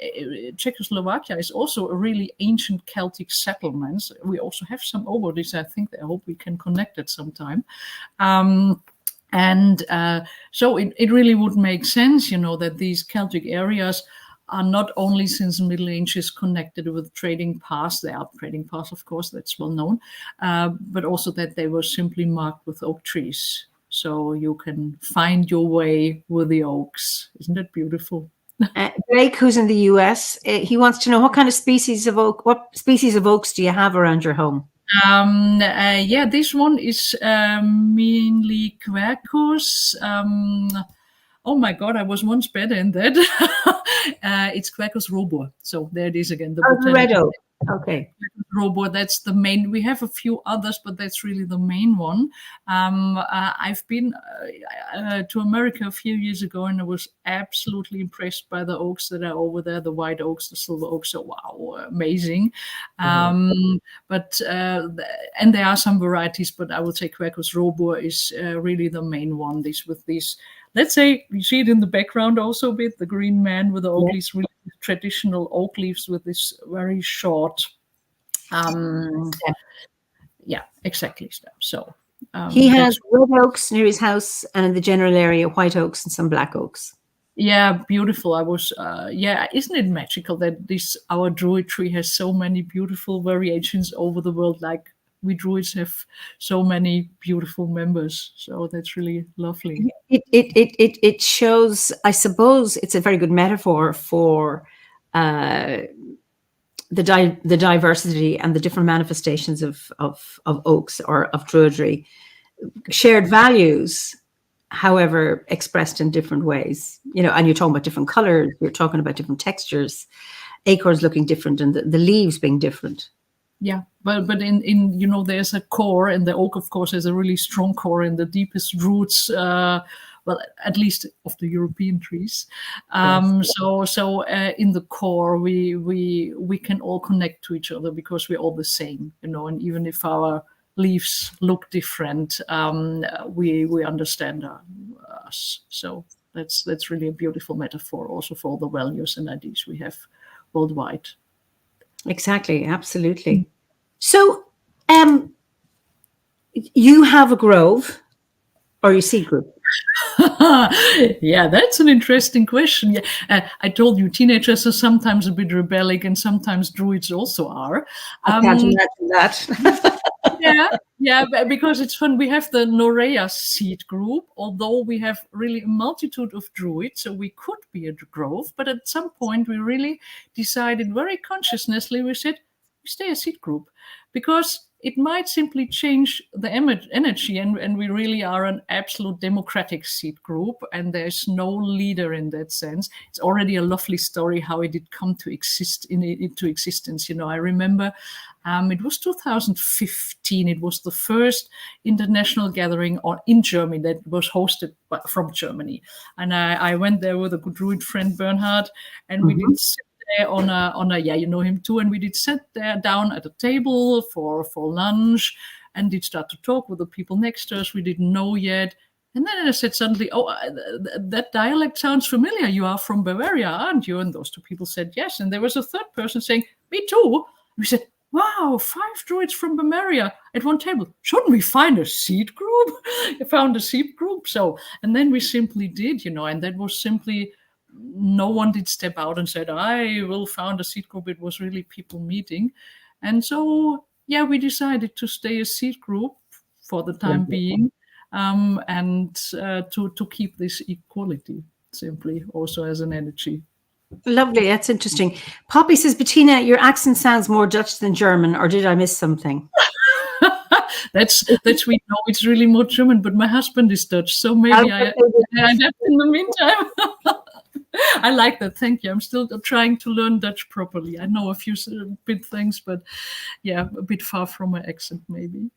Czechoslovakia is also a really ancient Celtic settlement. We also have some over this. I think. I hope we can connect it sometime. So it really would make sense, that these Celtic areas are not only since the Middle Ages connected with trading paths. They are trading paths, of course, that's well known, but also that they were simply marked with oak trees. So you can find your way with the oaks. Isn't that beautiful? Blake, who's in the US, he wants to know what species of oaks do you have around your home? This one is mainly Quercus. Oh my God, I was once better in that. It's Quercus robur. So there it is again. The red oak. Okay. Robur, that's the main. We have a few others, but that's really the main one. I've been to America a few years ago, and I was absolutely impressed by the oaks that are over there, the white oaks, the silver oaks. So wow, amazing. And there are some varieties, but I would say Quercus robur is really the main one. Let's say you see it in the background also a bit, the green man with the oak leaves, really traditional oak leaves with this very short, exactly. So he has red oaks near his house, and in the general area, white oaks and some black oaks. Yeah, beautiful. I was, isn't it magical that our druid tree has so many beautiful variations over the world? Like we druids have so many beautiful members, so that's really lovely. It shows, I suppose, it's a very good metaphor for the diversity and the different manifestations of oaks or of druidry, shared values, however expressed in different ways. And you're talking about different colors, you're talking about different textures, acorns looking different, and the leaves being different. Yeah, but in there's a core, and the oak, of course, has a really strong core in the deepest roots. At least of the European trees. So in the core, we can all connect to each other because we're all the same, And even if our leaves look different, we understand us. So that's really a beautiful metaphor, also for all the values and ideas we have worldwide. Exactly, absolutely. So, you have a grove or your seed group? Yeah, that's an interesting question. Yeah, I told you teenagers are sometimes a bit rebellic, and sometimes druids also are. I can't imagine that. Yeah, because it's fun. We have the Norea seed group, although we have really a multitude of druids, so we could be a grove. But at some point, we really decided very consciously, we said, we stay a seed group, because it might simply change the energy, and we really are an absolute democratic seed group, and there's no leader in that sense. It's already a lovely story how it did come to exist into existence. I remember it was 2015. It was the first international gathering in Germany that was hosted from Germany, and I went there with a good druid friend Bernhard, and we did sit there on a you know him too, and we did sit there down at a table for lunch and did start to talk with the people next to us we didn't know yet. And then I said suddenly, that dialect sounds familiar. You are from Bavaria, aren't you? And those two people said yes. And there was a third person saying, me too. We said, wow, 5 druids from Bavaria at one table. Shouldn't we find a seed group? I found a seed group. So, and then we simply did, and that was simply, no one did step out and said, I will found a seed group. It was really people meeting. And so, we decided to stay a seed group for the time being, and to keep this equality simply also as an energy. Lovely. That's interesting. Poppy says, Bettina, your accent sounds more Dutch than German, or did I miss something? That's we know it's really more German, but my husband is Dutch, so maybe I adapt in the meantime. I like that. Thank you. I'm still trying to learn Dutch properly. I know a few bit things, but yeah, a bit far from my accent maybe.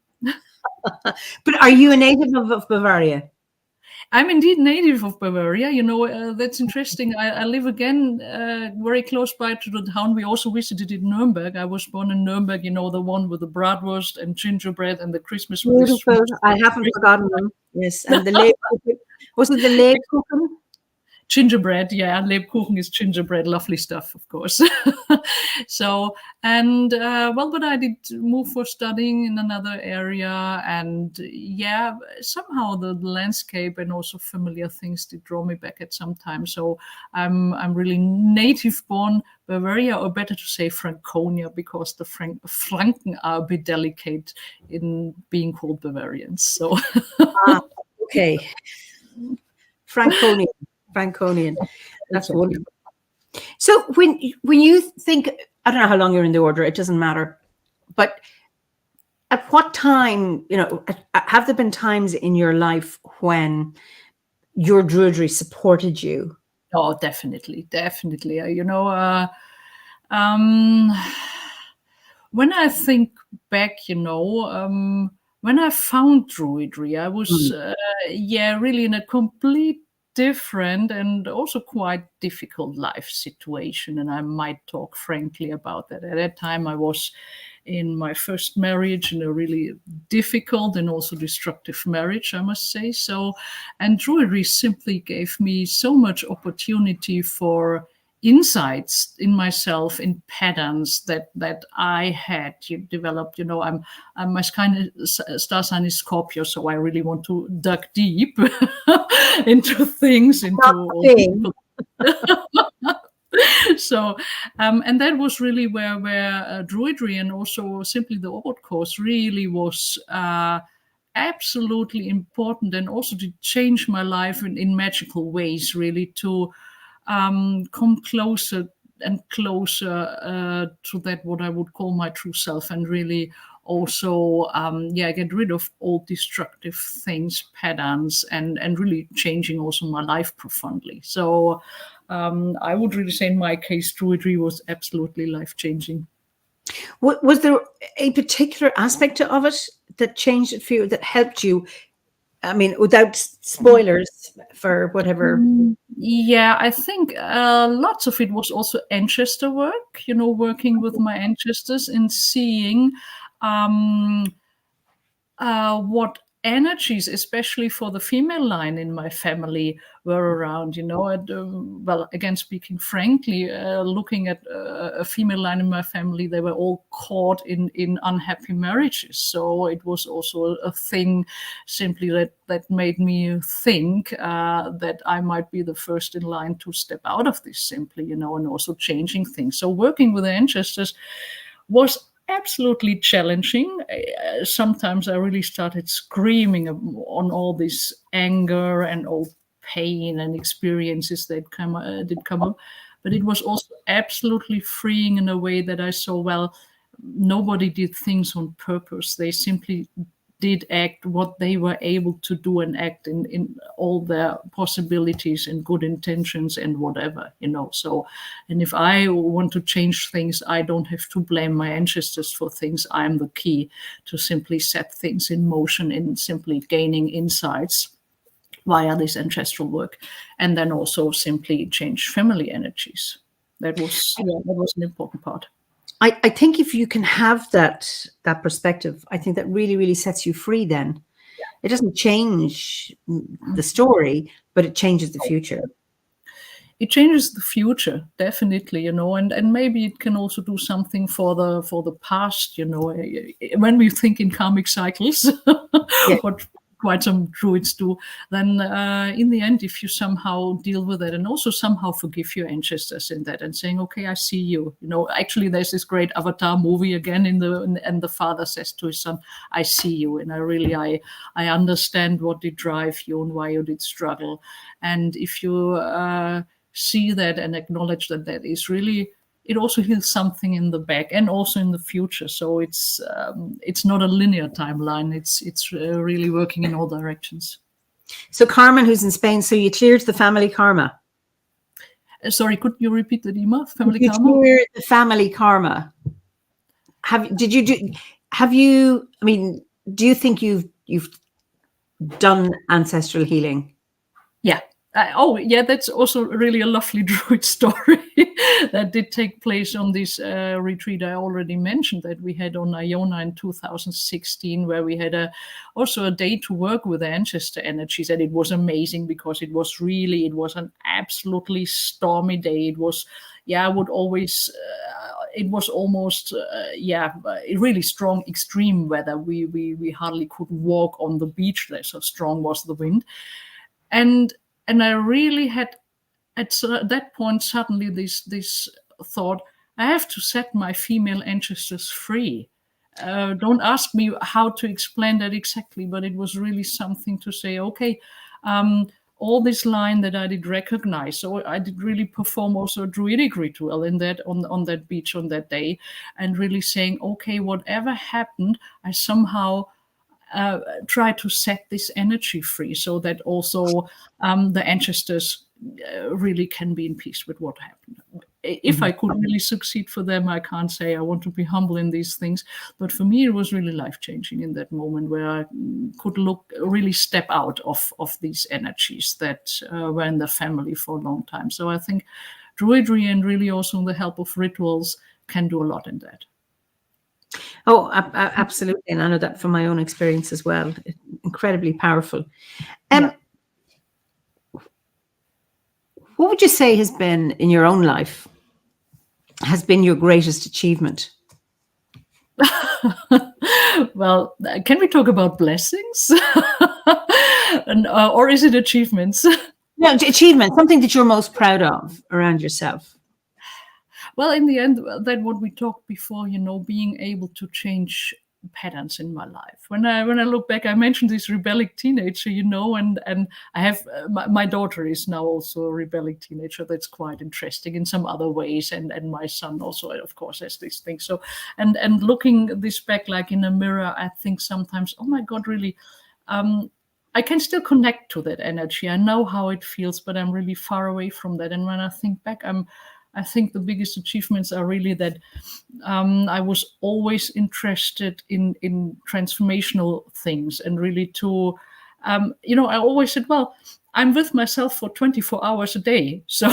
But are you a native of Bavaria? I'm indeed native of Bavaria. That's interesting. I live again very close by to the town we also visited in Nuremberg. I was born in Nuremberg, the one with the bratwurst and gingerbread and the Christmas. Beautiful. I haven't forgotten them. Yes, and the Lebkuchen. Was it the Lebkuchen? Gingerbread, yeah, Lebkuchen is gingerbread, lovely stuff, of course. So, and but I did move for studying in another area, and yeah, somehow the landscape and also familiar things did draw me back at some time. So I'm really native born Bavaria, or better to say Franconia, because the Franken are a bit delicate in being called Bavarians. So, okay, Franconian. That's wonderful. So when you think, I don't know how long you're in the order, it doesn't matter, but at what time, have there been times in your life when your druidry supported you? Oh, definitely. When I think back, when I found druidry, I was, really in a complete different and also quite difficult life situation. And I might talk frankly about that. At that time, I was in my first marriage, in a really difficult and also destructive marriage, I must say. So, and druidry simply gave me so much opportunity for insights in myself, in patterns that I had developed. I'm my star sign is Scorpio, so I really want to dig deep into things, So, and that was really where druidry and also simply the occult course really was absolutely important, and also to change my life in magical ways, really to come closer and closer to that what I would call my true self, and really also get rid of all destructive things, patterns, and really changing also my life profoundly. So I would really say in my case, druidry was absolutely life-changing. Was there a particular aspect of it that changed it for you, that helped you? I mean, without spoilers for whatever. Yeah, I think lots of it was also ancestor work, working with my ancestors and seeing what energies, especially for the female line in my family, were around. Well, again, speaking frankly, looking at a female line in my family, they were all caught in unhappy marriages. So it was also a thing simply that made me think that I might be the first in line to step out of this simply, and also changing things. So working with the ancestors was absolutely challenging. Sometimes I really started screaming on all this anger and all pain and experiences that did come up. But it was also absolutely freeing in a way that I saw, well, nobody did things on purpose. They simply did act what they were able to do, and act in all their possibilities and good intentions and whatever, So, and if I want to change things, I don't have to blame my ancestors for things. I'm the key to simply set things in motion, in simply gaining insights via this ancestral work, and then also simply change family energies. That was an important part. I think if you can have that perspective, I think that really, really sets you free then. Yeah. It doesn't change the story, but it changes the future. It changes the future, definitely, and maybe it can also do something for the past, when we think in karmic cycles, Yeah. what quite some druids do, then in the end, if you somehow deal with it and also somehow forgive your ancestors in that, and saying, okay, I see you. Actually, there's this great Avatar movie again, and the father says to his son, I see you, and I understand what did drive you and why you did struggle. And if you see that and acknowledge that is really, it also heals something in the back and also in the future. So it's not a linear timeline. It's really working in all directions. So Carmen, who's in Spain, so you cleared the family karma? Sorry, could you repeat the Eimear? Family Did karma? you hear the family karma? Do you think you've done ancestral healing? Yeah. That's also really a lovely druid story that did take place on this retreat I already mentioned that we had on Iona in 2016, where we had also a day to work with the ancestor energies, and it was amazing because it was an absolutely stormy day. It was, I would always. It was almost, really strong, extreme weather. We hardly could walk on the beach there, so strong was the wind, and I really had at that point suddenly this thought: I have to set my female ancestors free. Don't ask me how to explain that exactly, but it was really something to say. Okay. All this line that I did recognize. So I did really perform also a druidic ritual in that on that beach on that day, and really saying, okay, whatever happened, I somehow try to set this energy free, so that also the ancestors really can be in peace with what happened. If I could really succeed for them, I can't say I want to be humble in these things, but for me it was really life-changing in that moment, where I could really step out of these energies that were in the family for a long time. So I think druidry, and really also the help of rituals, can do a lot in that. Oh, absolutely. And I know that from my own experience as well. Incredibly powerful. What would you say has been, in your own life, has been your greatest achievement? Well, can we talk about blessings? Or is it achievements? No, achievement, something that you're most proud of around yourself. Well, in the end, that what we talked before, being able to change patterns in my life. When I look back, I mentioned this rebellic teenager, and I have my daughter is now also a rebellic teenager. That's quite interesting in some other ways, and my son also, of course, has this thing. So, and looking this back like in a mirror, I think sometimes, oh my God, really. I can still connect to that energy. I know how it feels, but I'm really far away from that. And when I think back, I think the biggest achievements are really that I was always interested in transformational things, and really to, I always said, well, I'm with myself for 24 hours a day, so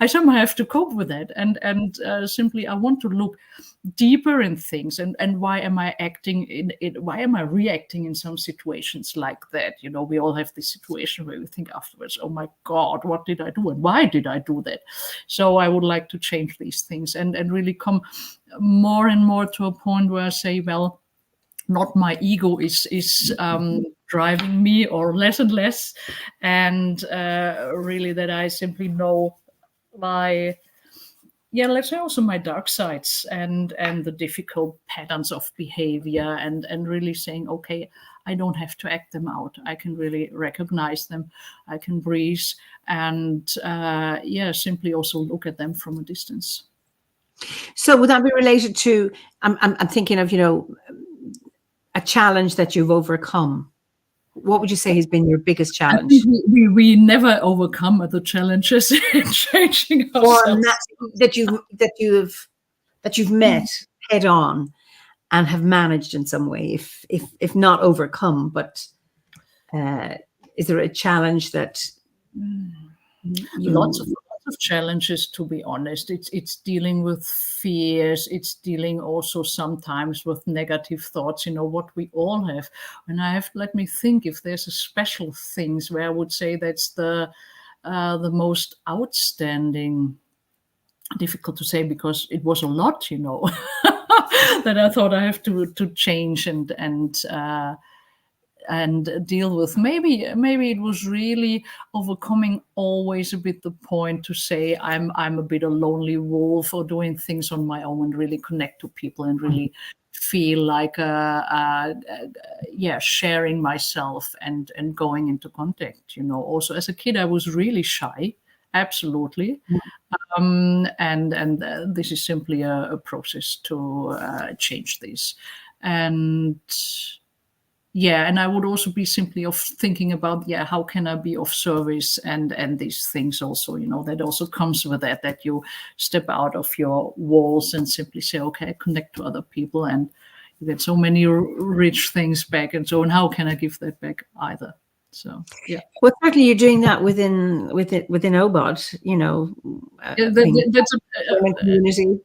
I somehow have to cope with that, and simply I want to look deeper in things, and why am I acting in it? Why am I reacting in some situations like that? We all have this situation where we think afterwards, oh my God, what did I do, and why did I do that? So I would like to change these things, and really come more and more to a point where I say, well, not my ego is driving me, or less and less, and really that I simply know let's say also my dark sides, and the difficult patterns of behavior, and really saying, okay, I don't have to act them out. I can really recognize them. I can breathe, and simply also look at them from a distance. So would that be related to, I'm thinking of, a challenge that you've overcome? What would you say has been your biggest challenge? I think we never overcome the challenges in changing ourselves. that you've met head on and have managed in some way, if not overcome, but is there a challenge that lots of challenges, to be honest. It's dealing with fears. It's dealing also sometimes with negative thoughts, what we all have. And let me think if there's a special things where I would say that's the most outstanding. Difficult to say, because it was a lot, that I thought I have to change and deal with. Maybe it was really overcoming always a bit the point to say I'm a bit a lonely wolf, or doing things on my own, and really connect to people, and really feel like sharing myself and going into contact. Also as a kid I was really shy, absolutely. And this is simply a process to change this. And yeah, and I would also be simply of thinking about, how can I be of service, and these things also, that also comes with that you step out of your walls and simply say, okay, connect to other people, and you get so many rich things back, and so, and how can I give that back either? So yeah. Well, certainly you're doing that within OBOD, That's community.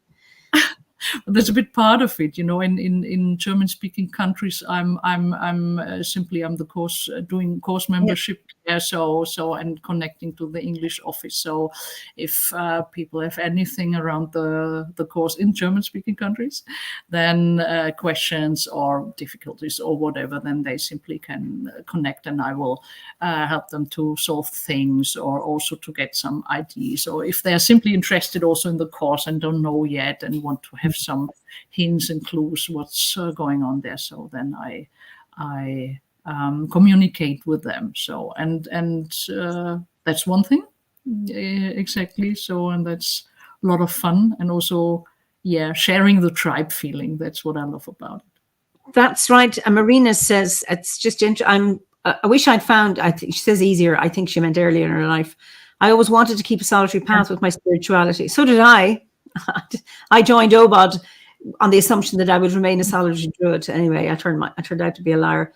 That's a bit part of it, in German speaking countries. I'm the course doing course membership there, so and connecting to the English office. So if people have anything around the course in German speaking countries, then questions or difficulties or whatever, then they simply can connect, and I will help them to solve things, or also to get some ideas, or if they're simply interested also in the course and don't know yet and want to have some hints and clues what's going on there. So then I communicate with them. So and that's one thing, exactly. So, and that's a lot of fun, and also sharing the tribe feeling. That's what I love about it. That's right. And Marina says it's just I wish I'd found. I think she says easier. I think she meant earlier in her life. I always wanted to keep a solitary path with my spirituality. So did I. I joined OBOD on the assumption that I would remain a solitary druid. Anyway, I turned out to be a liar.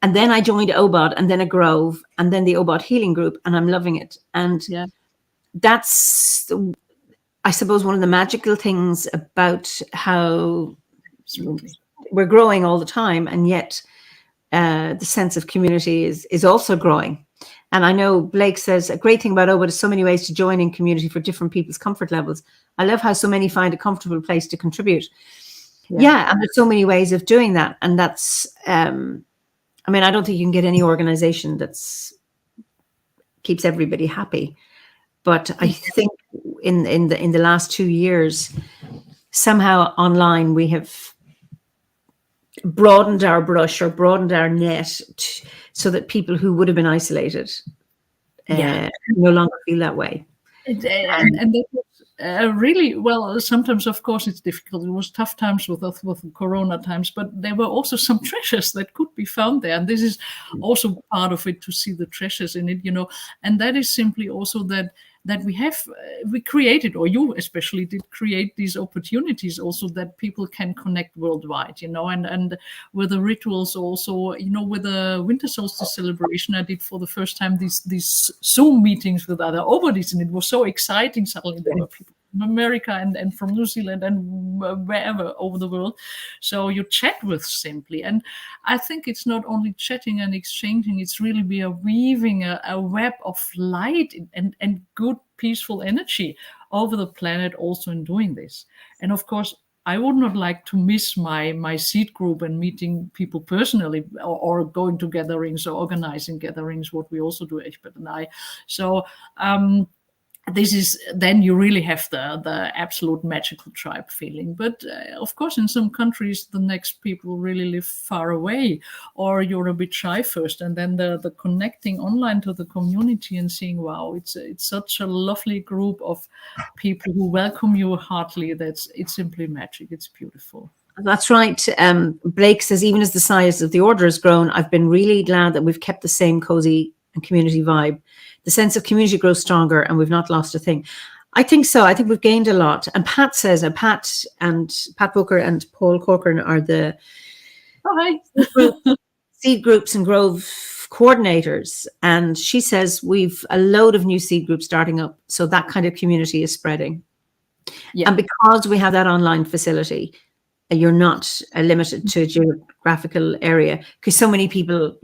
And then I joined OBOD, and then a Grove, and then the OBOD healing group, and I'm loving it. And that's, I suppose, one of the magical things about how we're growing all the time, and yet the sense of community is also growing. And I know Blake says a great thing about OBOD is so many ways to join in community for different people's comfort levels. I love how so many find a comfortable place to contribute. Yeah, and there's so many ways of doing that. And that's, I don't think you can get any organization that's keeps everybody happy. But I think in the last 2 years, somehow online we have broadened our brush or broadened our net so that people who would have been isolated no longer feel that way. And that was really, well, sometimes, of course, it's difficult. It was tough times with Corona times, but there were also some treasures that could be found there. And this is also part of it, to see the treasures in it, and that is simply also that we created, or you especially did create these opportunities also, that people can connect worldwide, and with the rituals also, with the winter solstice celebration, I did for the first time these Zoom meetings with other OBODs, and it was so exciting. Suddenly there were people from America and from New Zealand and wherever over the world. So you chat with simply, and I think it's not only chatting and exchanging, it's really we are weaving a web of light and good peaceful energy over the planet also in doing this. And of course, I would not like to miss my seed group and meeting people personally, or going to gatherings or organizing gatherings, what we also do, Egbert and I. So this is, then you really have the absolute magical tribe feeling. But of course, in some countries, the next people really live far away, or you're a bit shy first, and then the connecting online to the community and seeing, wow, it's such a lovely group of people who welcome you heartily. It's simply magic. It's beautiful. That's right. Blake says, even as the size of the order has grown, I've been really glad that we've kept the same cozy and community vibe. The sense of community grows stronger, and we've not lost a thing. I think so. I think we've gained a lot. And Pat says, Pat Booker and Paul Corcoran are the seed groups and Grove coordinators. And she says we've a load of new seed groups starting up. So that kind of community is spreading. Yeah. And because we have that online facility, you're not limited to a geographical area, because so many people,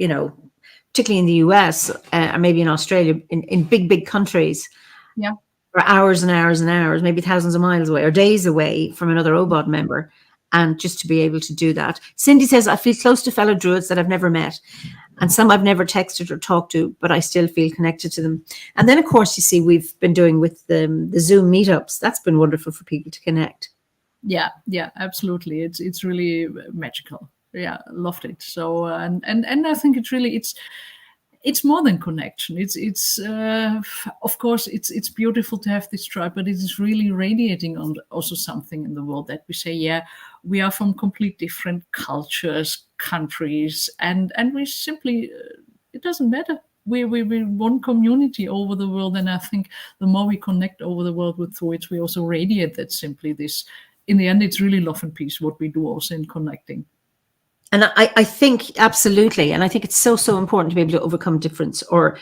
particularly in the US, or maybe in Australia, in big countries, for hours and hours and hours, maybe thousands of miles away or days away from another OBOD member, and just to be able to do that. Cindy says, I feel close to fellow druids that I've never met, and some I've never texted or talked to, but I still feel connected to them. And then, of course, you see, we've been doing with the Zoom meetups. That's been wonderful for people to connect. Yeah, absolutely. It's really magical. Yeah, loved it. So and I think it's it's more than connection. It's of course it's beautiful to have this tribe, but it is really radiating on also something in the world that we say, yeah, we are from complete different cultures, countries, and we simply it doesn't matter. We're one community over the world, and I think the more we connect over the world with druids, we also radiate that simply this. In the end, it's really love and peace what we do also in connecting. And I think absolutely, and I think it's so important to be able to overcome difference, or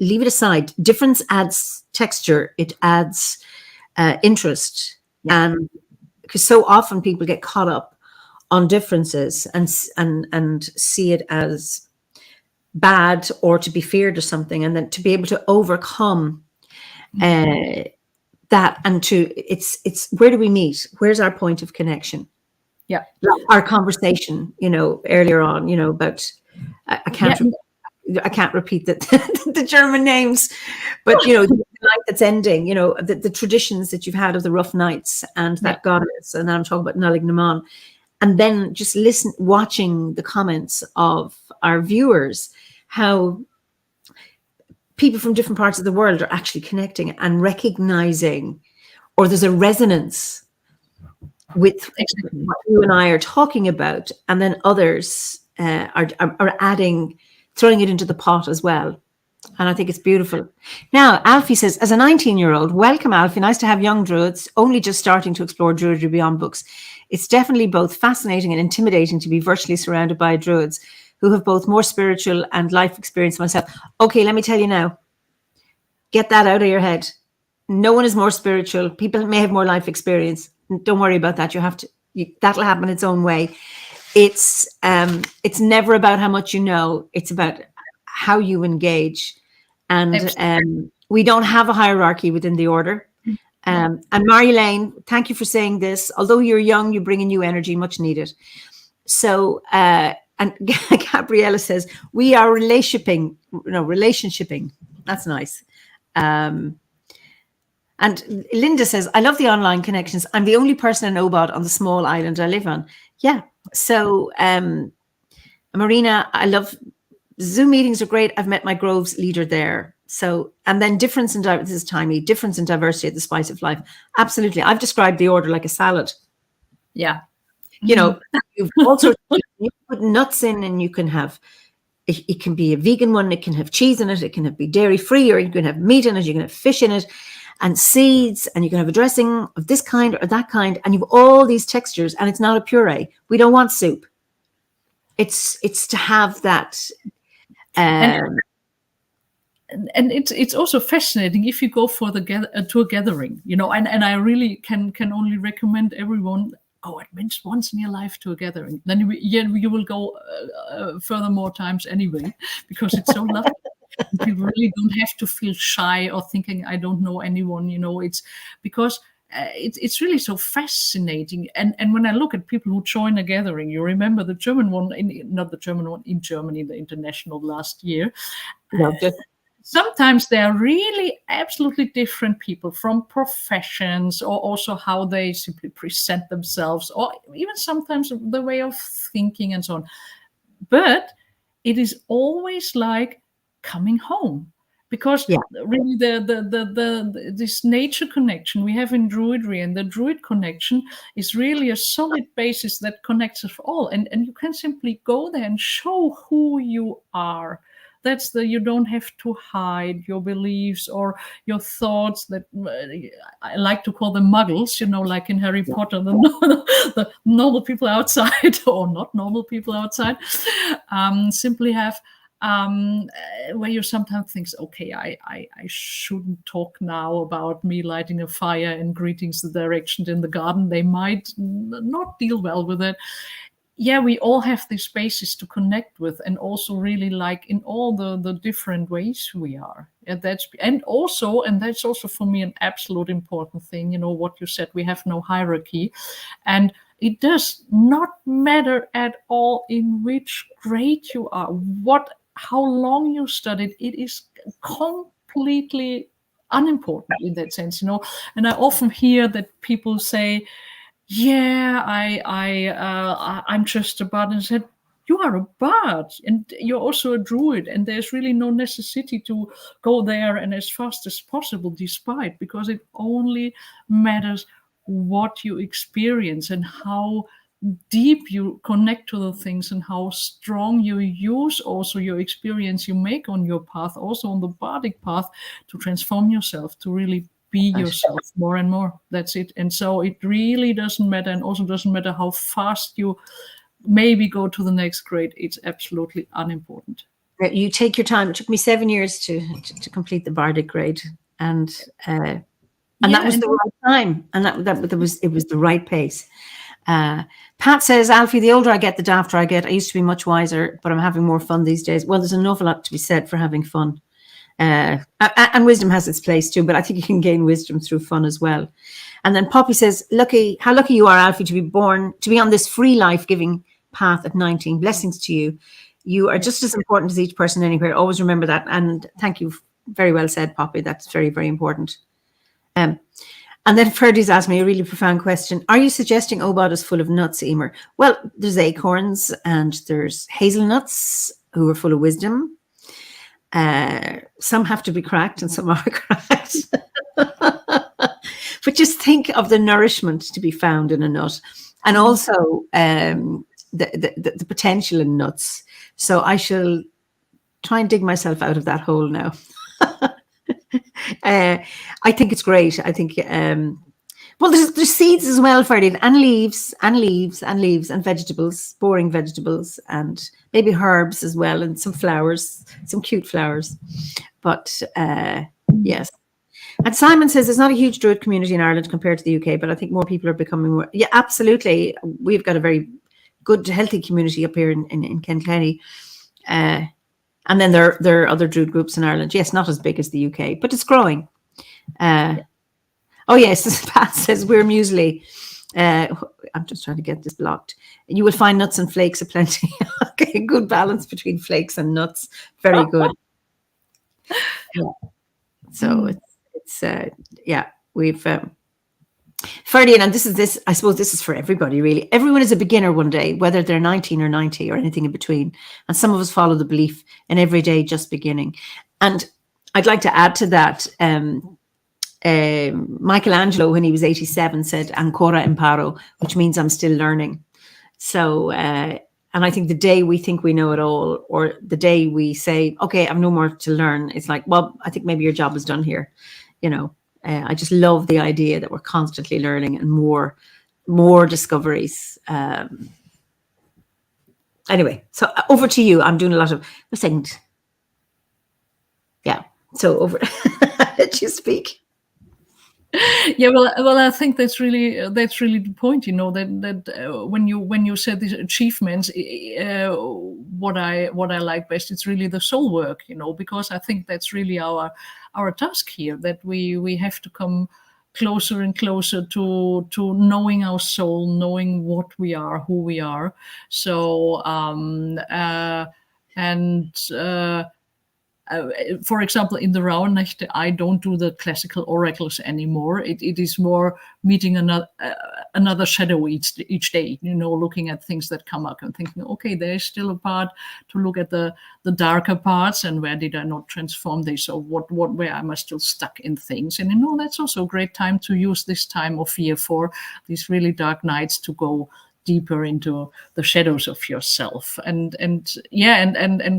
leave it aside. Difference adds texture, it adds interest, and because so often people get caught up on differences and see it as bad or to be feared or something, and then to be able to overcome that, and it's where do we meet? Where's our point of connection? Yeah, our conversation, earlier on, about I can't repeat the German names, but the night that's ending, the traditions that you've had of the rough nights and that goddess, and then I'm talking about Nalig Naman, and then just watching the comments of our viewers, how people from different parts of the world are actually connecting and recognizing, or there's a resonance with what you and I are talking about, and then others are adding, throwing it into the pot as well. And I think it's beautiful. Now, Alfie says, as a 19-year-old, welcome, Alfie. Nice to have young druids only just starting to explore druidry beyond books. It's definitely both fascinating and intimidating to be virtually surrounded by druids who have both more spiritual and life experience than myself. Okay, let me tell you now. Get that out of your head. No one is more spiritual. People may have more life experience. Don't worry about that. That'll happen its own way. It's never about how much you know. It's about how you engage. And we don't have a hierarchy within the order. And Mary-Lane, thank you for saying this. Although you're young, you bring a new energy, much needed. So, and Gabriella says, we are relationshiping. That's nice. And Linda says, I love the online connections. I'm the only person in Obod on the small island I live on. Yeah. So, Marina, I love Zoom meetings are great. I've met my Groves leader there. So, and then difference in this is Timey, difference in diversity at the spice of life. Absolutely. I've described the order like a salad. Yeah. You've also you put nuts in, and you can have, it can be a vegan one. It can have cheese in it. It can be dairy free, or you can have meat in it. You can have fish in it, and seeds, and you can have a dressing of this kind or that kind, and you've all these textures, and it's not a puree. We don't want soup. It's to have that. And it's also fascinating if you go for to a gathering, and I really can only recommend everyone go at least once in your life to a gathering. Then you will go further more times anyway, because it's so lovely. People really don't have to feel shy or thinking I don't know anyone. It's because it's really so fascinating. And when I look at people who join a gathering, you remember the German one, not the German one in Germany, the international last year. Sometimes they are really absolutely different people from professions, or also how they simply present themselves, or even sometimes the way of thinking and so on. But it is always like coming home, because really this nature connection we have in druidry, and the druid connection is really a solid basis that connects us all, and you can simply go there and show who you are. That's you don't have to hide your beliefs or your thoughts that I like to call them muggles, like in Harry Potter, the normal people outside, or not normal people outside, simply have where you sometimes think, okay, I shouldn't talk now about me lighting a fire and greetings the directions in the garden. They might not deal well with it. Yeah, we all have these spaces to connect with, and also really like in all the different ways we are. And that's also for me an absolute important thing. What you said, we have no hierarchy, and it does not matter at all in which grade you are, how long you studied. It is completely unimportant in that sense, And I often hear that people say, yeah, I'm just a bud, and said, you are a bard and you're also a druid, and there's really no necessity to go there and as fast as possible, despite, because it only matters what you experience and how deep you connect to the things and how strong you use also your experience you make on your path, also on the bardic path, to transform yourself, to really be yourself more and more. That's it. And so it really doesn't matter, and also doesn't matter how fast you maybe go to the next grade. It's absolutely unimportant. You take your time. It took me 7 years to complete the bardic grade, and that was the right time, and it was the right pace. Pat says, Alfie, the older I get, the dafter I get. I used to be much wiser, but I'm having more fun these days. Well, there's an awful lot to be said for having fun. And wisdom has its place too, but I think you can gain wisdom through fun as well. And then Poppy says, how lucky you are, Alfie, to be on this free life-giving path at 19. Blessings to you. You are just as important as each person anywhere. Always remember that. And thank you. Very well said, Poppy. That's very, very important. And then Ferdy's asked me a really profound question. Are you suggesting Obod is full of nuts, Eimear? Well, there's acorns and there's hazelnuts who are full of wisdom. Some have to be cracked and some are cracked. But just think of the nourishment to be found in a nut, and also the potential in nuts. So I shall try and dig myself out of that hole now. I think it's great. I think well, there's seeds as well, Ferdy, and leaves and vegetables, boring vegetables, and maybe herbs as well, and some flowers, some cute flowers. But yes. And Simon says there's not a huge druid community in Ireland compared to the UK, but I think more people are becoming more. Yeah, absolutely. We've got a very good, healthy community up here in Kenkenny. And then there are other druid groups in Ireland. Yes, not as big as the UK, but it's growing. Oh, yes, Pat says we're muesli. I'm just trying to get this blocked. You will find nuts and flakes aplenty. Okay, good balance between flakes and nuts. Very good. Yeah. So it's we've Ferdy, and this I suppose this is for everybody really. Everyone is a beginner one day, whether they're 19 or 90 or anything in between. And some of us follow the belief in every day just beginning. And I'd like to add to that, Michelangelo, when he was 87, said ancora imparo, which means I'm still learning. So and I think the day we think we know it all, or the day we say, okay, I've no more to learn, it's like, well, I think maybe your job is done here. You know, I just love the idea that we're constantly learning and more discoveries. Anyway, so over to you. I'm doing a lot of a second. Yeah. So over. Let you speak. Yeah, well, I think that's really the point. You know, that when you said these achievements, what I like best, it's really the soul work. You know, because I think that's really our task here. That we have to come closer and closer to knowing our soul, knowing what we are, who we are. So for example, in the Rauhnächte, I don't do the classical oracles anymore. It is more meeting another shadow each day, you know, looking at things that come up and thinking, okay, there's still a part to look at the darker parts, and where did I not transform this, or where am I still stuck in things? And you know, that's also a great time to use this time of year for these really dark nights to go deeper into the shadows of yourself. And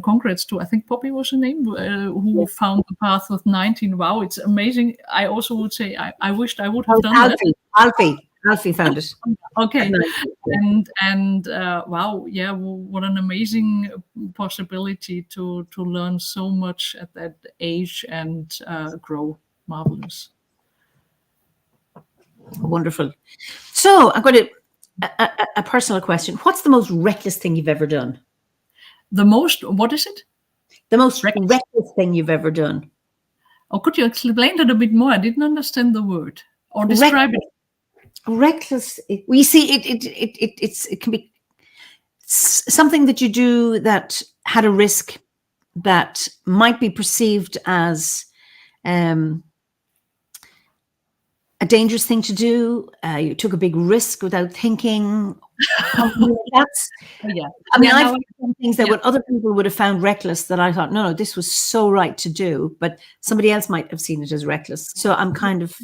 congrats to, I think Poppy was her name, who found the path with 19. Wow, it's amazing. I also would say I wished I would have done that. Alfie found it. Okay. And wow, yeah, what an amazing possibility to learn so much at that age and grow. Marvelous. Wonderful. So I'm going to a personal question. What's the most reckless thing you've ever done? What is it? The most reckless thing you've ever done. Oh, could you explain that a bit more? I didn't understand the word. Or describe it. Reckless. We see it can be something that you do that had a risk that might be perceived as a dangerous thing to do? You took a big risk without thinking. That's, Yeah. I mean, Yeah, I've now done things that what other people would have found reckless that I thought, no, this was so right to do, but somebody else might have seen it as reckless. So I'm kind of,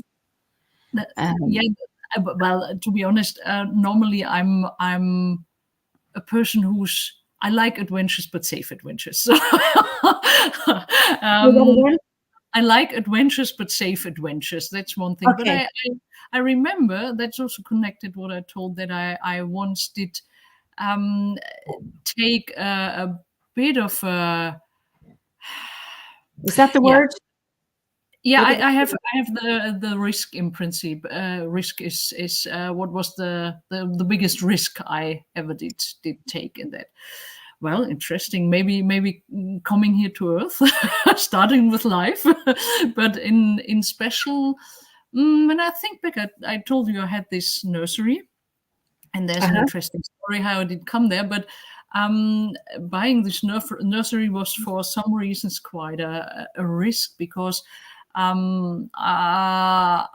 yeah. Well, to be honest, normally I'm a person I like adventures, but safe adventures. So, I like adventures, but safe adventures. That's one thing. Okay. But I remember that's also connected what I told that I once did take a bit of a. Is that the word? Yeah, I have the risk in principle. Risk is what was the biggest risk I ever did take in that. Well, interesting. Maybe coming here to Earth, starting with life, but in special. When I think back, I told you I had this nursery, and there's an interesting story how I did come there. But buying this nursery was for some reasons quite a risk because I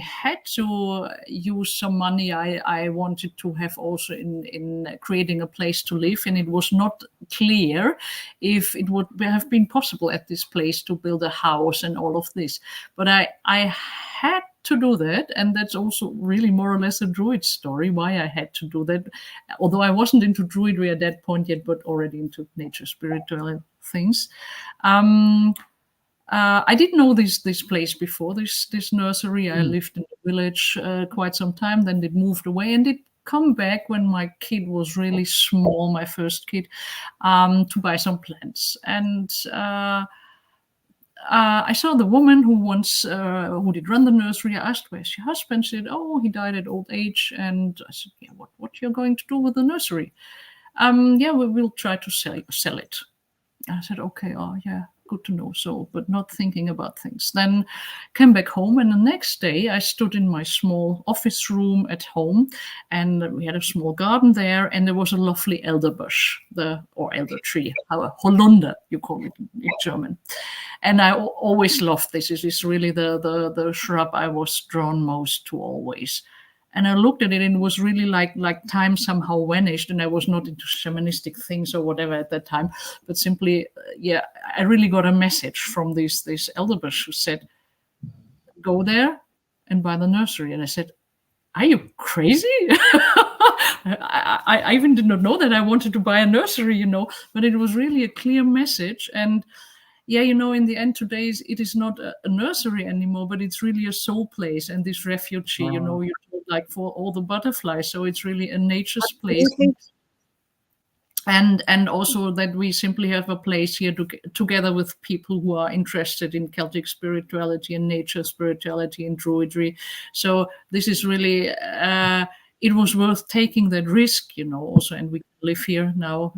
had to use some money I wanted to have also in creating a place to live, and it was not clear if it would have been possible at this place to build a house and all of this. But I had to do that, and that's also really more or less a druid story why I had to do that, although I wasn't into druidry at that point yet, but already into nature spiritual things. I didn't know this place before, this nursery. I lived in the village quite some time, then it moved away, and it come back when my kid was really small, my first kid, to buy some plants. And I saw the woman who did run the nursery. I asked, where's your husband? She said, oh, he died at old age. And I said, yeah, what you're going to do with the nursery? Yeah, we'll try to sell it. And I said, okay, oh yeah, good to know. So, but not thinking about things. Then came back home, and the next day I stood in my small office room at home, and we had a small garden there, and there was a lovely elder bush, or elder tree, Holunder, you call it in German. And I always loved this. This is really the shrub I was drawn most to always. And I looked at it, and it was really like time somehow vanished, and I was not into shamanistic things or whatever at that time, but simply, I really got a message from this elderbush who said, go there and buy the nursery. And I said, are you crazy? I even did not know that I wanted to buy a nursery, but it was really a clear message. And yeah, in the end, today it is not a nursery anymore, but it's really a soul place. And this refuge, you're told, like for all the butterflies. So it's really a nature's place. And also that we simply have a place here together with people who are interested in Celtic spirituality and nature spirituality and druidry. So this is really, it was worth taking that risk, also, and we live here now.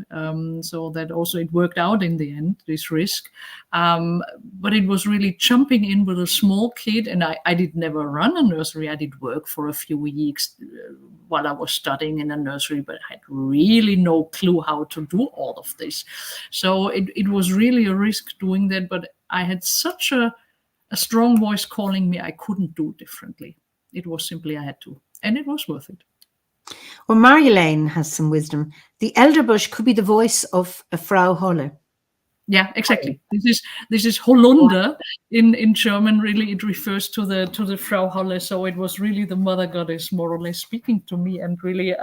So that also it worked out in the end, this risk. But it was really jumping in with a small kid, and I did never run a nursery. I did work for a few weeks while I was studying in a nursery, but I had really no clue how to do all of this. So it was really a risk doing that, but I had such a strong voice calling me, I couldn't do differently. It was simply I had to, and it was worth it. Well, Marjolaine has some wisdom. The elderbush could be the voice of a Frau Holle. Yeah, exactly. This is Holunder in German. Really, it refers to the Frau Holle. So it was really the mother goddess, more or less, speaking to me and really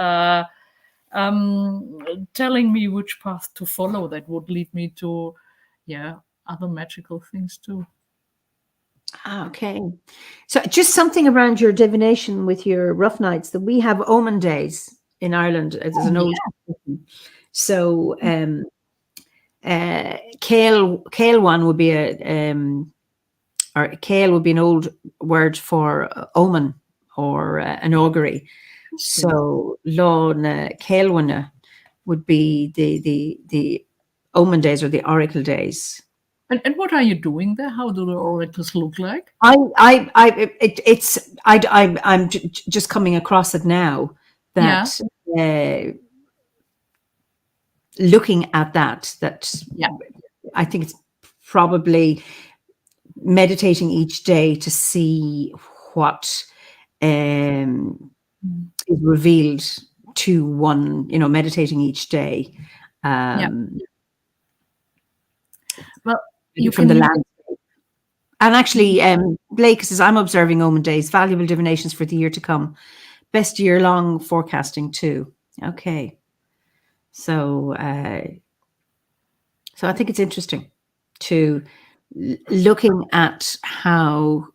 telling me which path to follow that would lead me to, other magical things too. Okay. So just something around your divination with your rough nights, that we have omen days in Ireland as an old system. So Kale one would be or Kale would be an old word for omen or an augury. So Lon Kaelwana would be the omen days or the oracle days. And what are you doing there? How do the oracles look like? I'm just coming across it now that looking at that I think it's probably meditating each day to see what is revealed to one, meditating each day. Well, you from can the landscape. And actually, Blake says, I'm observing omen days, valuable divinations for the year to come. Best year-long forecasting too. Okay. So I think it's interesting to looking at how.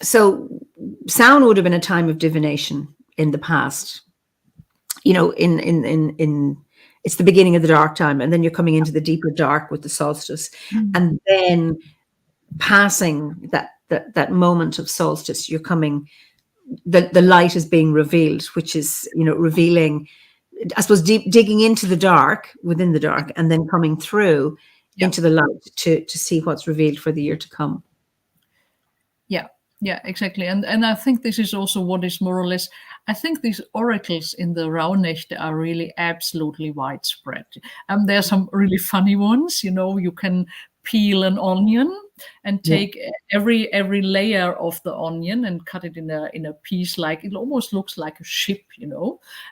So Samhain would have been a time of divination in the past. In it's the beginning of the dark time, and then you're coming into the deeper dark with the solstice, and then passing that moment of solstice, you're coming. The light is being revealed, which is revealing, I suppose, digging into the dark, within the dark, and then coming through into the light to see what's revealed for the year to come. Yeah, exactly. And I think this is also what is more or less, I think these oracles in the Rauhnächte are really absolutely widespread. There are some really funny ones. You can peel an onion and take every layer of the onion and cut it in a piece, like it almost looks like a ship,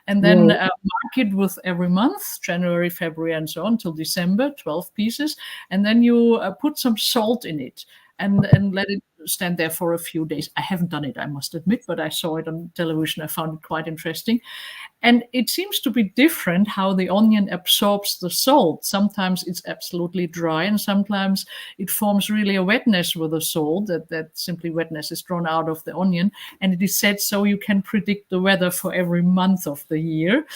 and then mark it with every month, January, February, and so on till December, 12 pieces, and then you put some salt in it and let it stand there for a few days. I haven't done it, I must admit, but I saw it on television. I found it quite interesting. And it seems to be different how the onion absorbs the salt. Sometimes it's absolutely dry, and sometimes it forms really a wetness with the salt, that simply wetness is drawn out of the onion. And it is said so you can predict the weather for every month of the year.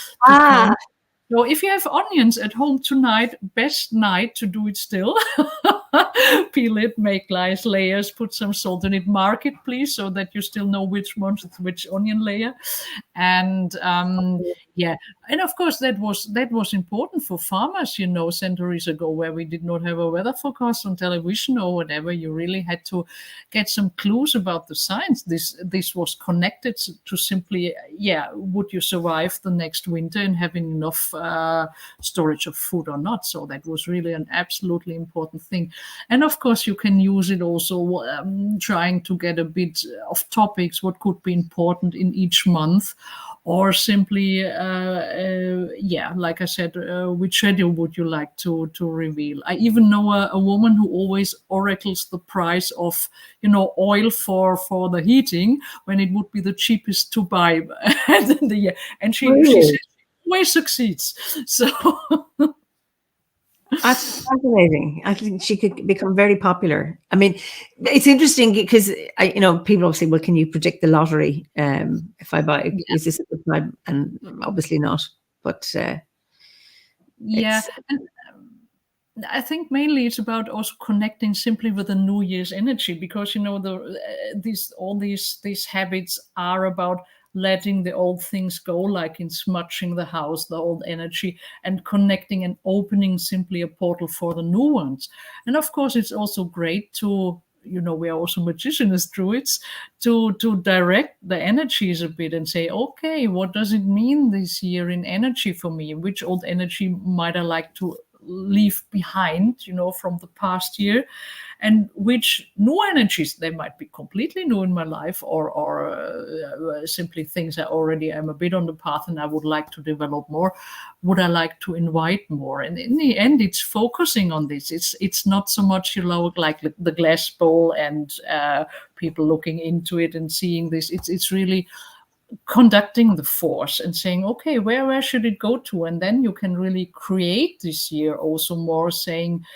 So if you have onions at home tonight, best night to do it still. Peel it, make nice layers, put some salt in it, mark it, please, so that you still know which one's which onion layer. And and of course that was important for farmers, centuries ago, where we did not have a weather forecast on television or whatever. You really had to get some clues about the science. This was connected to simply, would you survive the next winter and having enough storage of food or not? So that was really an absolutely important thing. And of course, you can use it also trying to get a bit of topics, what could be important in each month, or simply, like I said, which schedule would you like to reveal? I even know a woman who always oracles the price of, oil for the heating when it would be the cheapest to buy in the year. And she says she always succeeds. So. That's fascinating. I think she could become very popular. I mean, it's interesting because people obviously, well, can you predict the lottery? If I buy, is this a good time? And obviously not. But and I think mainly it's about also connecting simply with the New Year's energy, because these habits are about letting the old things go, like in smudging the house, the old energy, and connecting and opening simply a portal for the new ones. And of course, it's also great to, we are also magicians as druids, to direct the energies a bit and say, okay, what does it mean this year in energy for me? Which old energy might I like to leave behind, from the past year, and which new energies, they might be completely new in my life, or simply things I already am a bit on the path and I would like to develop more, would I like to invite more. And in the end, it's focusing on this. It's not so much like the glass bowl and people looking into it and seeing this. It's really conducting the force and saying, okay, where should it go to? And then you can really create this year also more, saying